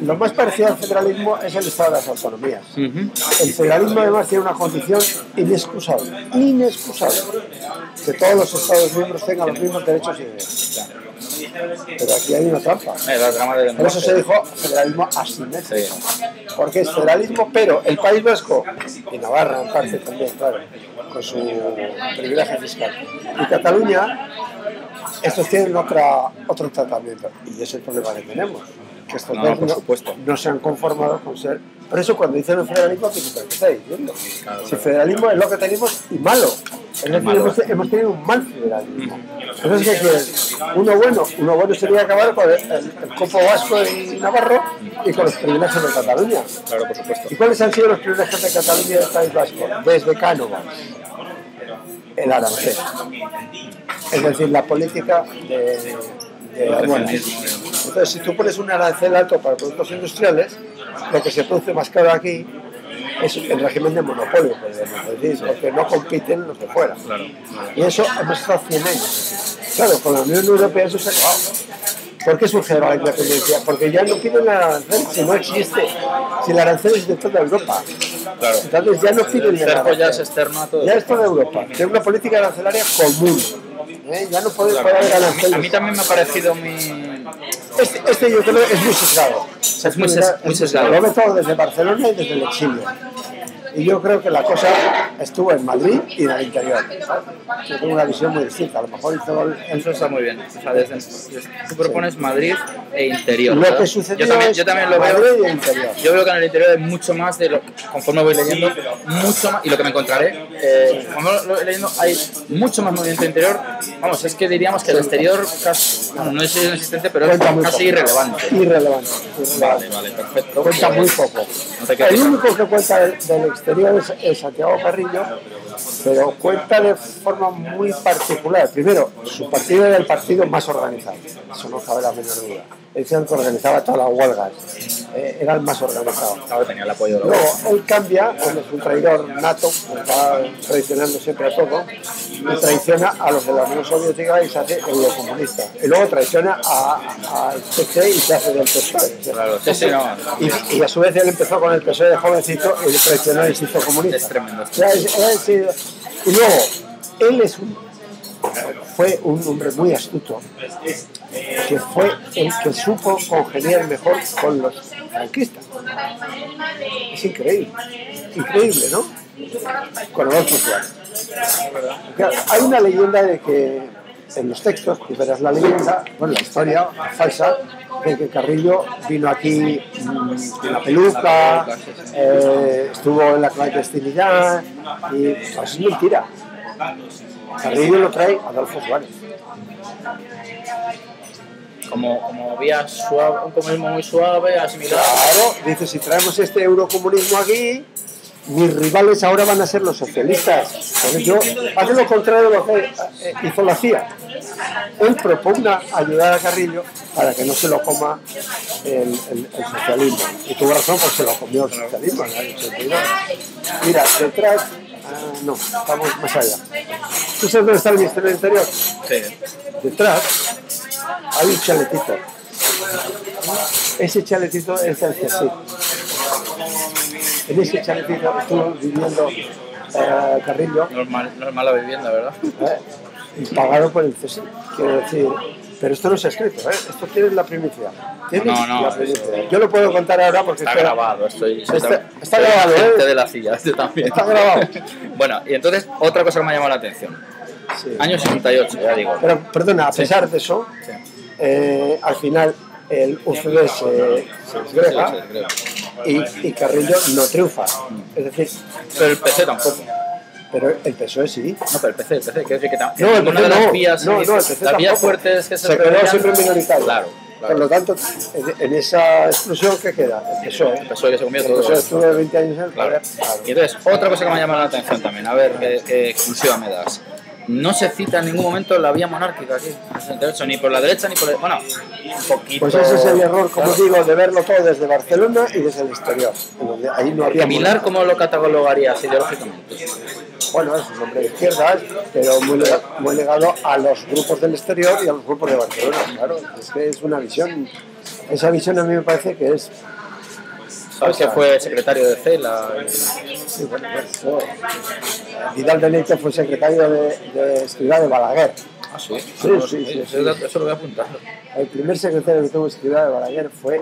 Lo más parecido al federalismo es el estado de las autonomías. El federalismo además tiene una condición inexcusable, que todos los estados miembros tengan los mismos derechos y deberes. Pero aquí hay una trampa. Por eso se dijo federalismo asimétrico. Porque es federalismo, pero el País Vasco y Navarra en parte también, claro, con su privilegio fiscal, y Cataluña, estos tienen otro tratamiento, y es el problema que tenemos, que estos no se han conformado con ser. Por eso cuando dicen el federalismo, ¿qué estáis diciendo? Si el federalismo es lo que tenemos y malo, es decir, hemos tenido un mal federalismo. Entonces, ¿qué quieres? Uno bueno sería acabar con el copo vasco y Navarro y con los privilegios de Cataluña. Claro, por supuesto. ¿Y cuáles han sido los privilegios de Cataluña y del País Vasco? Desde Cánovas, el arancel. Es decir, la política de aduanas. Entonces, si tú pones un arancel alto para productos industriales, lo que se produce más caro aquí es el régimen de monopolio, podemos decir, porque no compiten los de fuera. Claro. Y eso hemos estado 100 años. Claro, con la Unión Europea eso se ha acabado. ¿Por qué surge la independencia? Porque ya no piden el arancel, si no existe. Si el arancel es de toda Europa. Claro. Entonces ya no piden el arancel. Ya es externo a todo. Ya es toda Europa. Tiene una política arancelaria común. Ya no puede haber aranceles. A mí también me ha parecido muy... Este yo creo que es muy sesgado. Es muy sesgado. Lo ve todo desde Barcelona y desde el exilio. Y yo creo que la cosa estuvo en Madrid y en el interior. Yo tengo una visión muy distinta. A lo mejor hizo eso está muy bien. O sea, tú propones Madrid e interior. Lo que sucedió yo también lo Madrid veo. Y interior. Yo veo que en el interior hay mucho más de lo conforme voy leyendo, mucho más, y lo que me encontraré, conforme lo voy leyendo, hay mucho más movimiento interior. Vamos, es que diríamos que el exterior casi, bueno, no es inexistente, pero es casi irrelevante. Irrelevante. Vale, perfecto. Cuenta muy poco. El único que cuenta del exterior es Santiago Carrillo, pero cuenta de forma muy particular. Primero, su partido era el partido más organizado, eso no cabe la menor duda. Él que organizaba todas las huelgas, era el más organizado. Claro, tenía el apoyo de los... Luego, él cambia, él es un traidor nato, va traicionando siempre a todo, y traiciona a los de la Unión Soviética y se hace eurocomunista. Y luego traiciona al PC y se hace del PSOE. Claro, sí, no. Y a su vez él empezó con el PSOE de jovencito y le traicionó y se hizo comunista. Es tremendo. Y luego, él fue un hombre muy astuto, que fue el que supo congeniar mejor con los franquistas. Es increíble, ¿no? Con Adolfo Suárez. Hay una leyenda de que en los textos, tú verás la leyenda, bueno, la historia falsa, de que Carrillo vino aquí en la peluca, estuvo en la clandestinidad, y pues es mentira. Carrillo lo trae Adolfo Suárez. Como vía suave, un comunismo muy suave, asimilado. Claro, dice, si traemos este eurocomunismo aquí, mis rivales ahora van a ser los socialistas. Hace lo contrario de lo que hizo la CIA. Él propugna ayudar a Carrillo para que no se lo coma el socialismo. Y tuvo razón porque se lo comió el socialismo en el año 82. Mira, detrás... no, estamos más allá. ¿Tú sabes dónde está el Ministerio del Interior? Sí. Detrás hay un chaletito. Ese chaletito es del CSIC. En ese chaletito estuvo viviendo Carrillo. No es mala vivienda, ¿verdad? Y pagado por el CSIC. Quiero decir, pero esto no se ha escrito, esto tiene la primicia. No, la primicia. Yo lo puedo contar ahora porque está grabado. Está grabado, gente de la CIA, yo también. Está grabado. Bueno, y entonces otra cosa que me ha llamado la atención. Sí. Año 68, ya digo. Pero perdona, a pesar de eso, al final el UCD se desgrega y Carrillo no triunfa. Es decir, pero el PC tampoco. Pero el PSOE sí. No, pero el PC, quiero decir que no, el una de las vías, el PC las vías fuertes que se quedó siempre minoritario. Claro. Por lo tanto, en esa exclusión, ¿qué queda? El PSOE. El PSOE que se comió todo. El PSOE estuvo 20 años en el poder. Claro. Y entonces, otra cosa que me ha llamado la atención también, a ver qué exclusiva me das. No se cita en ningún momento la vía monárquica aquí, ni por la derecha ni por la... Bueno, un poquito... Pues ese es el error, como digo, de verlo todo desde Barcelona y desde el exterior. Donde ahí no había ¿Vilar cómo lo catalogarías ideológicamente? Bueno, es un hombre de izquierdas, pero muy legado a los grupos del exterior y a los grupos de Barcelona. Claro, es que es una visión... Esa visión a mí me parece que es... ¿Sabes que fue secretario de CELA? Sí, bueno, Vidal Benito fue secretario de Escrivá de Balaguer. ¿Ah, sí? Sí. Eso lo voy a apuntar. El primer secretario que tuvo Escrivá de Balaguer fue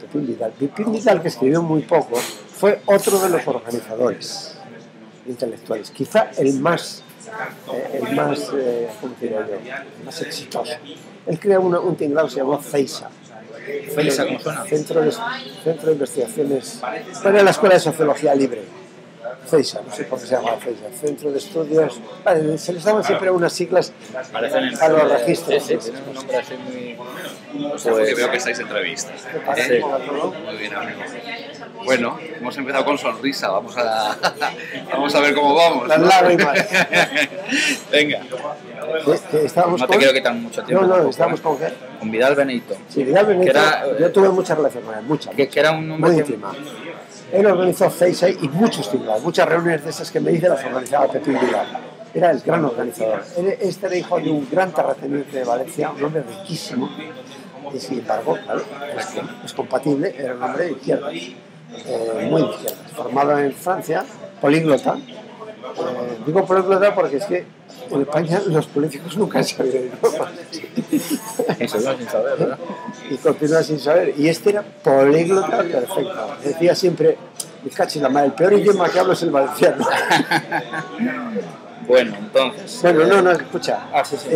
Pepín Vidal. Pepín Vidal, que escribió muy poco, fue otro de los organizadores intelectuales. Quizá el más ¿cómo diría yo? El más exitoso. Él creó un tinglado que se llamó CEISA. ¿CEISA cómo suena? Centro de Investigaciones. Bueno, la Escuela de Sociología Libre. CEISA, no sé por qué se llama CEISA. Centro de Estudios. Vale, se les daban siempre unas siglas a los registros. Sí, tiene un nombre así muy. Porque veo que estáis entrevistas. Sí. Muy bien, amigo. Bueno, hemos empezado con sonrisa, vamos a ver cómo vamos. Las lágrimas. Venga. No te quiero quitar mucho tiempo. No, estamos con qué. Con Vidal Benito. Sí, Vidal Benito. Yo tuve mucha relación con él, mucha. Que era un hombre muy íntima. Él organizó CEISA y muchas reuniones de esas que me dice las organizaba Pepín Vidal. Era el gran organizador. Este era hijo de un gran terrateniente de Valencia, un hombre riquísimo. Y sin embargo, claro, es compatible, era un hombre de izquierda. Muy de izquierda. Formado en Francia, políglota. Digo políglota porque es que en España los políticos nunca han sabido de Europa. Eso no sin saber, ¿verdad? Y continúa sin saber. Y este era políglota perfecto. Decía siempre, Me cacho en la madre, el peor idioma que hablo es el valenciano. Bueno, entonces... Bueno, no, escucha. Sí.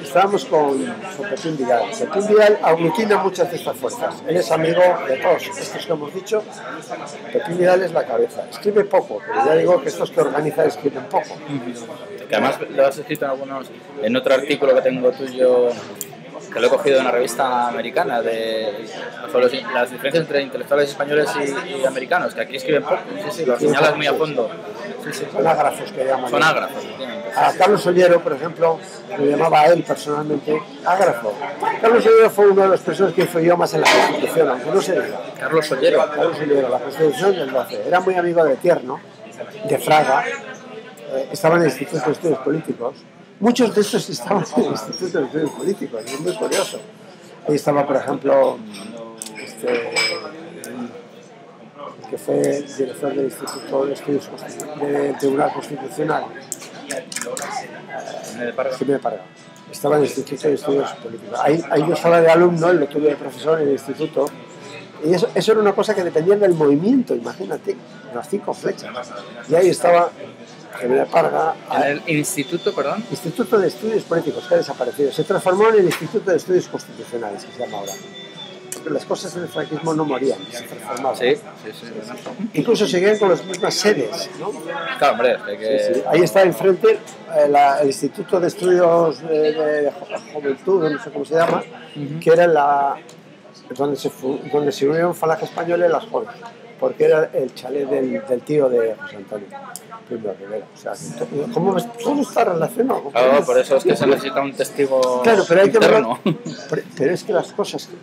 Estábamos con Pepín Vidal. Pepín Vidal aglutina muchas de estas fuerzas. Él es amigo de todos estos que hemos dicho. Pepín Vidal es la cabeza. Escribe poco, pero ya digo que estos que organizan escriben poco. Que además lo has escrito en otro artículo que tengo tuyo, que lo he cogido de una revista americana, sobre las diferencias entre intelectuales españoles y americanos, que aquí escriben poco. Sí, lo señalas muy a fondo. Sí. Son ágrafos que llaman. Son ágrafos. A Carlos Ollero, por ejemplo, lo llamaba a él personalmente ágrafo. Carlos Ollero fue una de las personas que influyó más en la Constitución, aunque no se diga. Carlos Ollero, la Constitución del 12. Era muy amigo de Tierno, de Fraga, estaba en el Instituto de Estudios Políticos. Muchos de estos estaban en el Instituto de Estudios Políticos, y es muy curioso. Ahí estaba, por ejemplo, que fue director del Instituto de Estudios del Tribunal Constitucional, Jiménez Parga. Estaba en el Instituto de Estudios Políticos. Ahí yo estaba de alumno, lo tuve de profesor en el instituto, y eso era una cosa que dependía del movimiento, imagínate, las 5 flechas. Y ahí estaba Jiménez Parga. ¿En el instituto, perdón? Instituto de Estudios Políticos, que ha desaparecido. Se transformó en el Instituto de Estudios Constitucionales, que se llama ahora. Las cosas en el franquismo no morían, se transformaban. Sí. Incluso seguían con las mismas sedes, ¿no? Claro, hombre, Sí. Ahí está enfrente el Instituto de Estudios de Juventud, no sé cómo se llama, que era donde se unieron Falange Española y las Jones, porque era el chalet del tío de José Antonio Primo Rivera. O sea, ¿cómo ves? Todo está relacionado. Claro, por eso es que se necesita un testigo. Claro, pero hay que interno. Pero es que las cosas que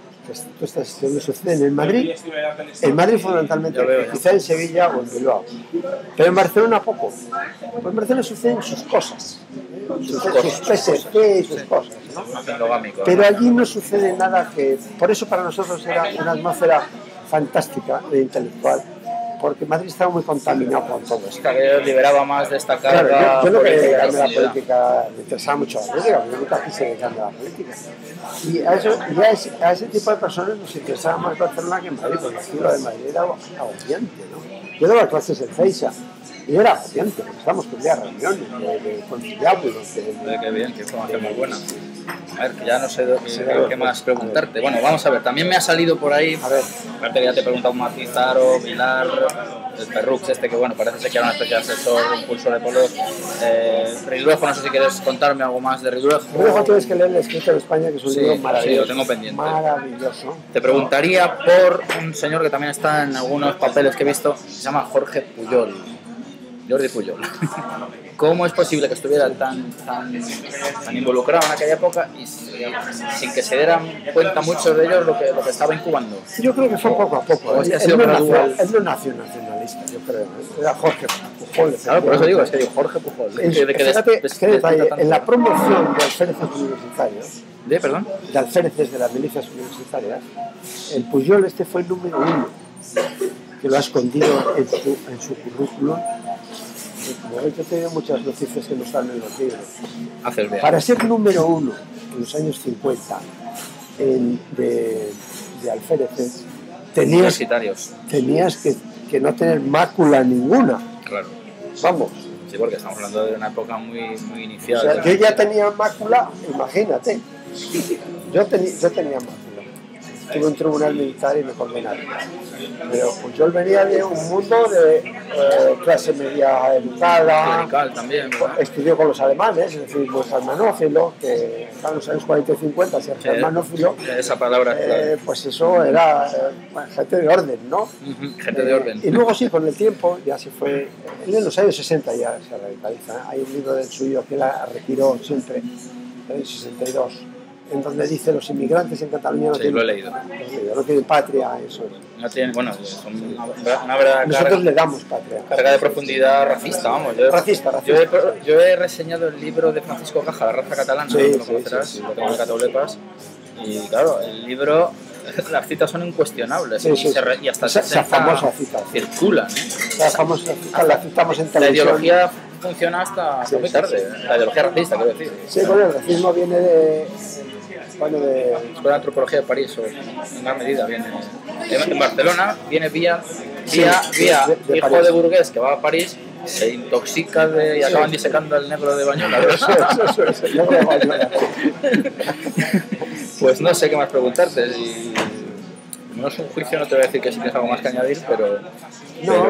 tú estás diciendo suceden en Madrid fundamentalmente, quizá en Sevilla o en Bilbao, pero en Barcelona poco. Pues en Barcelona suceden sus cosas, sus PSC y sus cosas, ¿no? Pero allí no sucede nada que... Por eso para nosotros era una atmósfera fantástica de intelectual, porque Madrid estaba muy contaminado con todo esto. Que liberaba más de esta carga. Claro, yo no quería dedicarme a la política, me interesaba mucho la política, yo nunca quise dedicarme a la política. Y a ese tipo de personas nos interesaba más Barcelona que Madrid, porque la ciudad de Madrid era agobiante, ¿no? Yo daba clases en Feixa y era agobiante, porque estábamos con día reuniones de conciliábulos. Qué bien, qué información muy buena. A ver, que ya no sé qué más preguntarte. Bueno, vamos a ver, también me ha salido por ahí, aparte que ya te he preguntado Matizaro, Vilar, el Perrux que bueno, parece ser que era una especie de asesor, impulsor de polos. Ridruejo, no sé si quieres contarme algo más de Ridruejo. Ridruejo tienes que leer El Escrito de España, que es un libro maravilloso. Sí, lo tengo pendiente. Maravilloso. Te preguntaría por un señor que también está en algunos papeles que he visto, se llama Jorge Pujol. Jordi Pujol. ¿Cómo es posible que estuviera tan involucrado en aquella época y sin que se dieran cuenta muchos de ellos lo que estaba incubando? Yo creo que fue poco a poco. Él no nació nacionalista, yo creo. Era Jorge Pujol. Claro, por eso digo, es que digo Jorge Pujol. Fíjate, qué detalle, en la promoción de alféreces universitarios, ¿Perdón? De alféreces de las milicias universitarias, el Pujol fue el número 1, que lo ha escondido en su currículum. Como yo he tenido muchas noticias que no están en los libros. Para ser número 1 en los años 50 de alféreces, tenías que no tener mácula ninguna. Claro. Vamos. Sí, porque estamos hablando de una época muy inicial. O sea, yo ya tenía mácula, imagínate. Yo tenía mácula. Tuve un tribunal militar y me condenaron. Pero pues yo venía de un mundo de clase media educada. Clerical también, ¿verdad? Estudió con los alemanes, es decir, muy germanófilo, que en los años 40 y 50 ser germanófilo. Esa palabra, claro. Pues eso era gente de orden, ¿no? Gente de orden. Y luego sí, con el tiempo ya se fue. Él en los años 60 ya se radicaliza. Hay un libro del suyo que la retiró siempre, en el 62. En donde dice los inmigrantes en Cataluña no tienen, lo he leído. No tienen patria, eso es. No tienen, bueno, son una verdad. Nosotros le damos patria. Carga de profundidad racista, vamos. Racista. Yo he reseñado el libro de Francisco Caja, La raza catalana, sí, lo conocerás, lo tengo en Cataulepas. Y claro, el libro, las citas son incuestionables. Y hasta esa famosa cita circulan. La famosa cita la citamos en televisión. La ideología funciona hasta muy tarde. La ideología racista, quiero decir. Sí, bueno, el racismo viene Bueno, la Escuela de Antropología de París, o en gran medida viene en Barcelona, viene vía de hijo París. de burgués que va a París, se intoxica y acaban disecando al negro de Bañola. Eso, el negro de Bañola. Pues no sé qué más preguntarte. Y no es un juicio, no te voy a decir que si tienes algo más que añadir, pero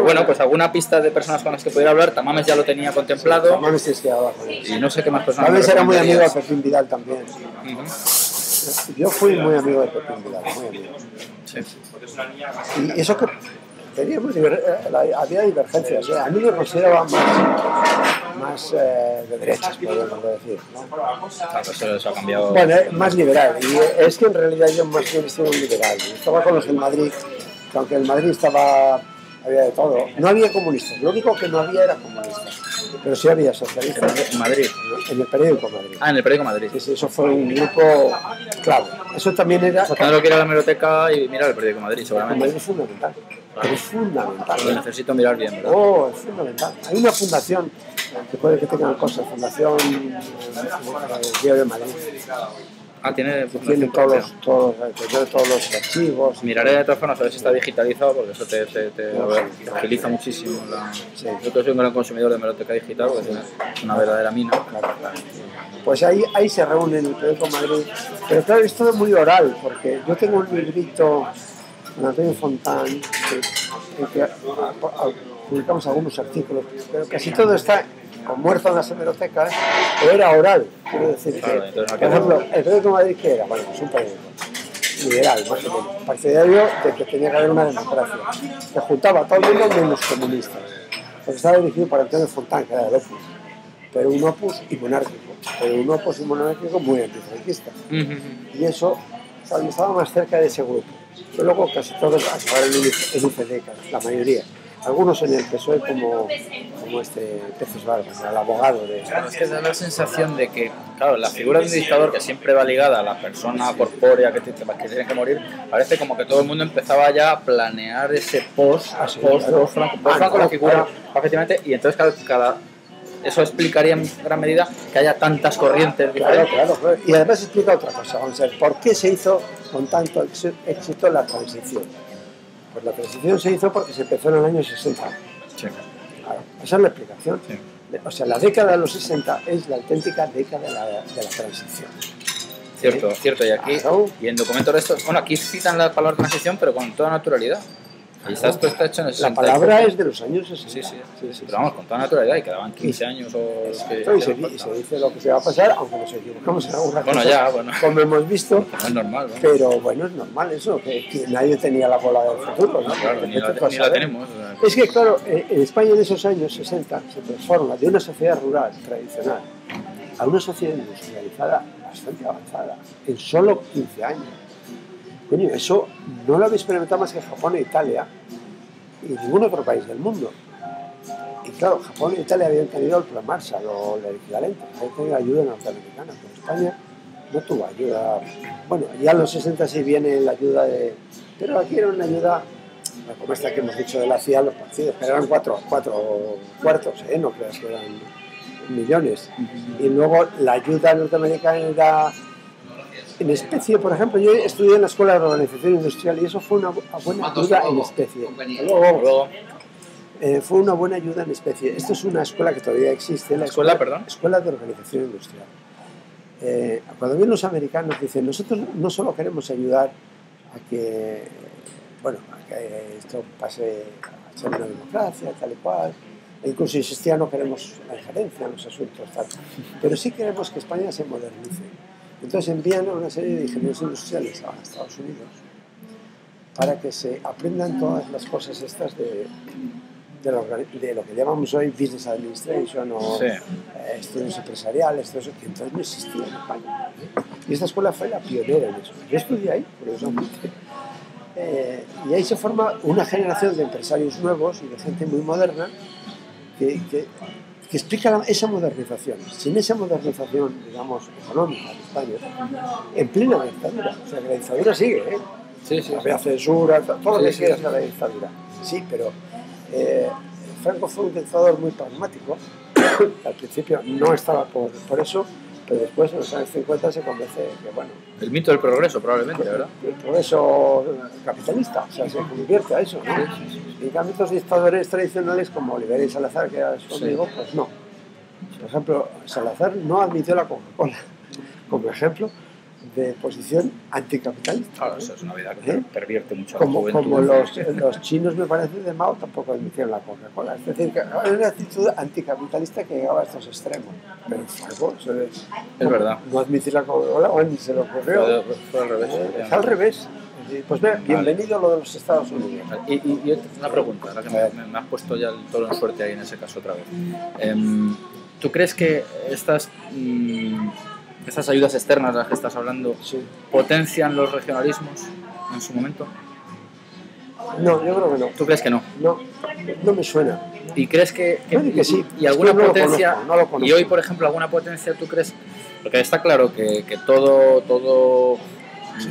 bueno, pues alguna pista de personas con las que pudiera hablar. Tamames ya lo tenía contemplado. Sí, Tamames es que abajo. Y no sé qué más personas. Tamames era muy amigo de Pepín Vidal también. Yo fui muy amigo de Pepín Vidal, muy amigo. Sí. Y eso que teníamos había divergencias. A mí me consideraba más de derechas, podemos decir, ¿no? Claro, eso ha cambiado. Bueno, más liberal. Y es que en realidad yo más bien estoy un liberal. Estaba con los del Madrid, que aunque el Madrid había de todo. No había comunistas, lo único que no había era comunistas. Pero sí había socialistas. En Madrid. En el periódico Madrid. Ah, en el periódico Madrid. Sí, eso fue un grupo clave. Eso también era. O sea, tengo que ir a la hemeroteca y mirar el periódico Madrid, seguramente. Madrid es fundamental. Es fundamental. Lo necesito mirar bien, ¿verdad? Oh, es fundamental. Hay una fundación que puede que tengan cosas, Fundación Diario de Madrid. Ah, tiene todos los archivos. Miraré de todas formas a ver si está digitalizado, porque eso te agiliza muchísimo. Yo que soy un gran consumidor de hemeroteca digital, porque es una verdadera mina. Claro. Pues ahí se reúne en el periódico Madrid. Pero claro, es todo muy oral, porque yo tengo un librito con Antonio Fontán, que publicamos algunos artículos, pero casi todo está muerto en las hemerotecas, o era oral. Quiero decir claro, que, por ejemplo, el periódico Madrid, ¿qué era? Bueno, pues un periódico liberal, más o menos, partidario de que tenía que haber una democracia, que juntaba a todo el mundo menos comunistas, porque estaba dirigido por Antonio Fontán, que era del Opus, pero un Opus y monárquico, muy antifranquista. Y eso, estaba más cerca de ese grupo. Pero luego casi todos acabaron en UCD, la mayoría. Algunos en el PSOE como Peces Vargas, el abogado de... Claro, es que da la sensación de que, claro, la figura de un dictador que siempre va ligada a la persona corpórea que tiene que morir, parece como que todo el mundo empezaba ya a planear ese post-Franco, la figura, efectivamente, y entonces eso explicaría en gran medida que haya tantas corrientes diferentes. Claro. Y además explica otra cosa, vamos a ver, ¿por qué se hizo con tanto éxito la transición? Pues la transición se hizo porque se empezó en el año 60. Sí. Claro, esa es la explicación. Sí. O sea, la década de los 60 es la auténtica década de la transición. Cierto. Y aquí, y en documentos de estos, bueno, aquí citan la palabra transición, pero con toda naturalidad. Y esto está hecho en el 60. La palabra es de los años 60. Sí. Pero vamos, con toda naturalidad, y quedaban 15 años o... y se dice lo que se va a pasar, aunque nos equivocamos en alguna cosa, como hemos visto. No es normal, ¿no? Pero bueno, es normal eso, que nadie tenía la bola del futuro, ¿no? Claro, ni la tenemos. Es que, claro, en España en esos años 60 se transforma de una sociedad rural tradicional a una sociedad industrializada bastante avanzada, en solo 15 años. Coño, eso no lo habéis experimentado más que Japón e Italia y ningún otro país del mundo. Y claro, Japón e Italia habían tenido el plan Marshall o el equivalente, habían tenido ayuda norteamericana, pero España no tuvo ayuda. Bueno, ya en los 60 sí viene la ayuda de... Pero aquí era una ayuda, como esta que hemos dicho de la CIA, los partidos, pero eran cuatro cuartos, no creas que eran millones. Y luego la ayuda norteamericana era... En especie, por ejemplo, yo estudié en la Escuela de Organización Industrial y eso fue una buena ayuda en especie. Luego, fue una buena ayuda en especie. Esto es una escuela que todavía existe. La Escuela de Organización Industrial. Cuando vienen los americanos dicen, nosotros no solo queremos ayudar a que esto pase a ser una democracia, tal y cual, e incluso insistía, no queremos la injerencia en los asuntos, tal, pero sí queremos que España se modernice. Entonces envían a una serie de ingenieros industriales a Estados Unidos para que se aprendan todas las cosas estas de lo que llamamos hoy Business Administration o estudios empresariales, todo eso, que entonces no existía en España. Y esta escuela fue la pionera en eso. Yo estudié ahí, curiosamente. Y ahí se forma una generación de empresarios nuevos y de gente muy moderna que explica esa modernización. Sin esa modernización, digamos, económica de España, en plena dictadura. O sea, que la dictadura sigue, ¿eh? Sí. Había censura, todo lo que quieras de la dictadura. Sí, pero Franco fue un dictador muy pragmático. Al principio no estaba por eso, pero después en los años 50 se convence que, bueno... El mito del progreso, probablemente, ¿verdad? El progreso capitalista, o sea, se convierte a eso, ¿no? Y en cambio, otros dictadores tradicionales como Oliveira y Salazar, que era su amigo, pues no. Por ejemplo, Salazar no admitió la Coca-Cola como ejemplo de posición anticapitalista. Claro, eso es una vida que pervierte mucho como, a la juventud. Como los chinos, me parece, de Mao tampoco admitieron la Coca-Cola. Es decir, que era una actitud anticapitalista que llegaba a estos extremos. Pero Franco es verdad. No admitir la Coca-Cola, o ni se le ocurrió. Fue al revés. Es al revés. Pues bienvenido a lo de los Estados Unidos. Y una pregunta, ahora que me has puesto ya el toro en suerte ahí en ese caso otra vez. ¿Tú crees que estas ayudas externas de las que estás hablando potencian los regionalismos en su momento? No, yo creo que no. ¿Tú crees que no? No me suena. ¿Y crees que sí? ¿Y alguna potencia? No lo conozco. Y hoy, por ejemplo, alguna potencia, ¿tú crees? Porque está claro que todo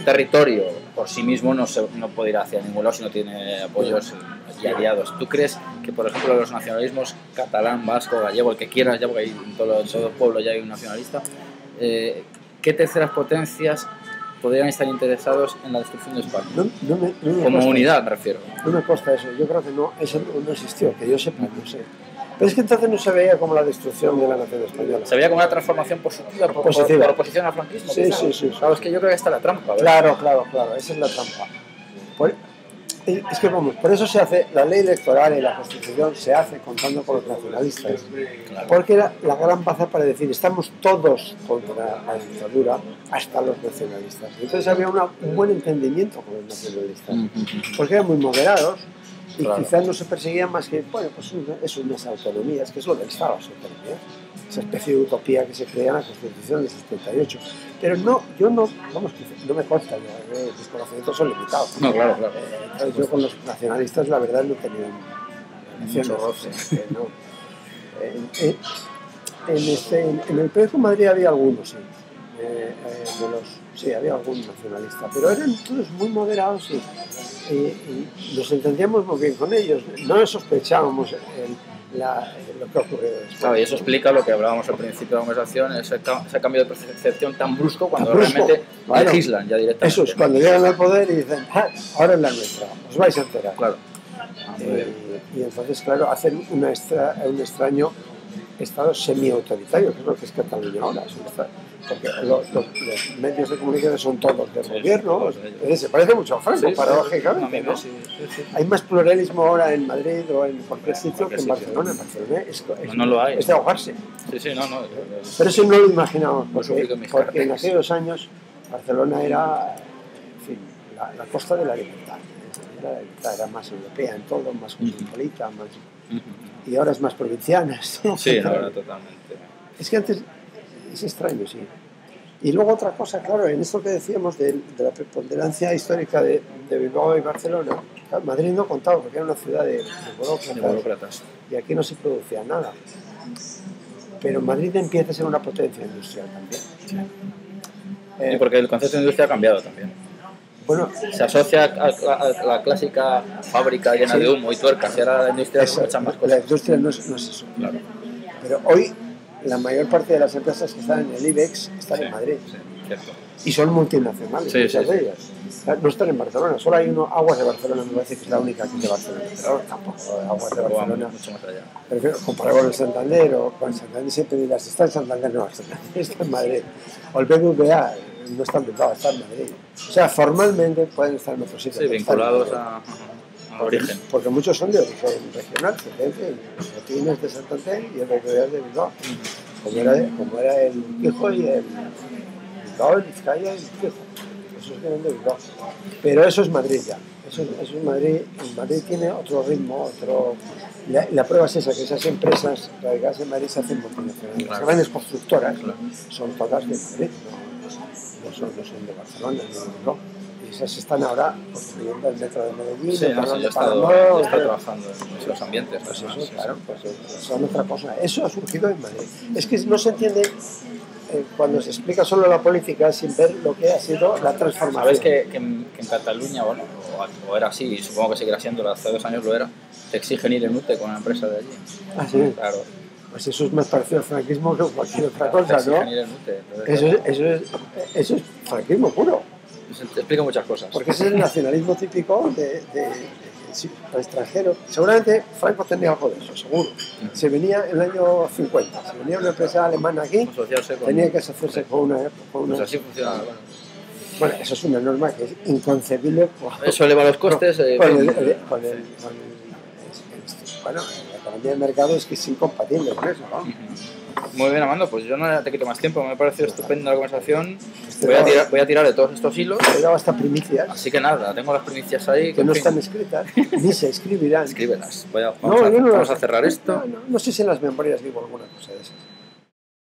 territorio por sí mismo no puede ir hacia ningún lado si no tiene apoyos y aliados. ¿Tú crees que, por ejemplo, los nacionalismos catalán, vasco, gallego, el que quieras, ya porque en todo el pueblo ya hay un nacionalista, ¿qué terceras potencias podrían estar interesados en la destrucción de España? No como unidad, me refiero. No me consta eso. Yo creo que eso no existió, que yo sepa, no sé. Pero es que entonces no se veía como la destrucción de la nación española. Se veía como una transformación positiva por oposición al franquismo. Sí. Claro, es que yo creo que está la trampa, ¿verdad? Claro, esa es la trampa. Es que vamos, por eso se hace la ley electoral y la Constitución se hace contando con los nacionalistas. Claro. Porque era la gran baza para decir, estamos todos contra la dictadura, hasta los nacionalistas. Entonces había un buen entendimiento con los nacionalistas, porque eran muy moderados. Y quizás no se perseguían más que, bueno, pues unas autonomías, que es lo del Estado, las autonomías, esa especie de utopía que se crea en la Constitución del 78. Pero no me consta, mis conocimientos son limitados. No, claro. Yo con los nacionalistas, la verdad, no he tenido mucho roce. En el PSOE de Madrid había algunos, sí. Había algún nacionalista, pero eran todos muy moderados y nos entendíamos muy bien con ellos. No sospechábamos lo que ocurrió después. Claro, y eso explica lo que hablábamos al principio de la conversación, ese cambio de percepción tan brusco cuando realmente legislan ya directamente. Eso es, cuando llegan al poder y dicen, ahora es la nuestra, os vais a enterar. Claro. Y entonces, claro, hacen un extraño Estado semi-autoritario, que es lo que es Cataluña ahora. Porque los medios de comunicación son todos del gobierno, se parece mucho a Franco, paradójicamente, ¿no? Sí. Hay más pluralismo ahora en Madrid o en cualquier sitio que en Barcelona. En Barcelona no lo hay. Es de ahogarse. Sí, no. Pero eso no lo imaginábamos, porque en aquellos años Barcelona era, en fin, la costa de la libertad. Era más europea en todo, más cosmopolita, más... Y ahora es más provinciana. Sí, ahora totalmente. Es que antes... Es extraño, sí. Y luego otra cosa, claro, en esto que decíamos de la preponderancia histórica de Bilbao y Barcelona, claro, Madrid no contaba porque era una ciudad de burócratas y aquí no se producía nada. Pero Madrid empieza a ser una potencia industrial también. Sí. Y porque el concepto de industria ha cambiado también. Bueno, se asocia a la clásica fábrica llena de humo y tuercas, y ahora la industria es muchas más cosas. La industria no es eso, claro. Pero hoy la mayor parte de las empresas que están en el IBEX están en Madrid. Sí, cierto. Y son multinacionales, muchas de ellas. No están en Barcelona, solo hay Aguas de Barcelona, me parece que es la única que es de Barcelona. Pero tampoco, Aguas de Barcelona. Mucho más allá. Prefiero comparar con el Santander, o con el Santander siempre dirás, está en Santander, no, está en Madrid. O el BBVA no está en Bilbao, está en Madrid. O sea, formalmente pueden estar en otros sitios. Sí, vinculados a origen. Porque muchos son de origen regional, el Botín es de Santander y el BBVA es de Bilbao. Como era el Quijo y el Bilbao, el Vizcaya y el Quijo. Esos vienen de Bilbao. Pero eso es Madrid ya. Eso es Madrid. Madrid tiene otro ritmo, La prueba es esa, que esas empresas radicadas en Madrid se hacen multinacionales. Las grandes constructoras son todas de Madrid, no son de Barcelona, no. Y esas están ahora construyendo el metro de Medellín. Sí, yo he estado trabajando en esos ambientes. Pues eso, claro, son otra cosa. Eso ha surgido en Madrid. Es que no se entiende cuando se explica solo la política sin ver lo que ha sido la transformación. Sabes que en Cataluña, bueno, o era así, y supongo que seguirá siendo, hace 2 años lo era, te exigen ir en UTE con una empresa de allí. Ah, sí. Claro. Pues eso es más parecido al franquismo que cualquier otra cosa, ¿no? Eso es franquismo puro. Te explica muchas cosas. Porque ese es el nacionalismo típico de extranjero. Seguramente Franco tenía algo de eso, seguro. Se venía en el año 50, se venía una empresa alemana aquí, tenía que asociarse con una... Pues así funciona. Bueno, eso es una norma que es inconcebible. Eso eleva los costes. Bueno, la economía de mercado es que es incompatible con eso, ¿no? Muy bien, Amando, pues yo no te quito más tiempo, me ha parecido estupenda la conversación. Voy a tirar de todos estos hilos. He dado hasta primicias. Así que nada, tengo las primicias ahí. Que no están escritas, ni se escribirán. Escríbelas. Vamos a cerrar esto. No sé si en las memorias digo alguna cosa de esas.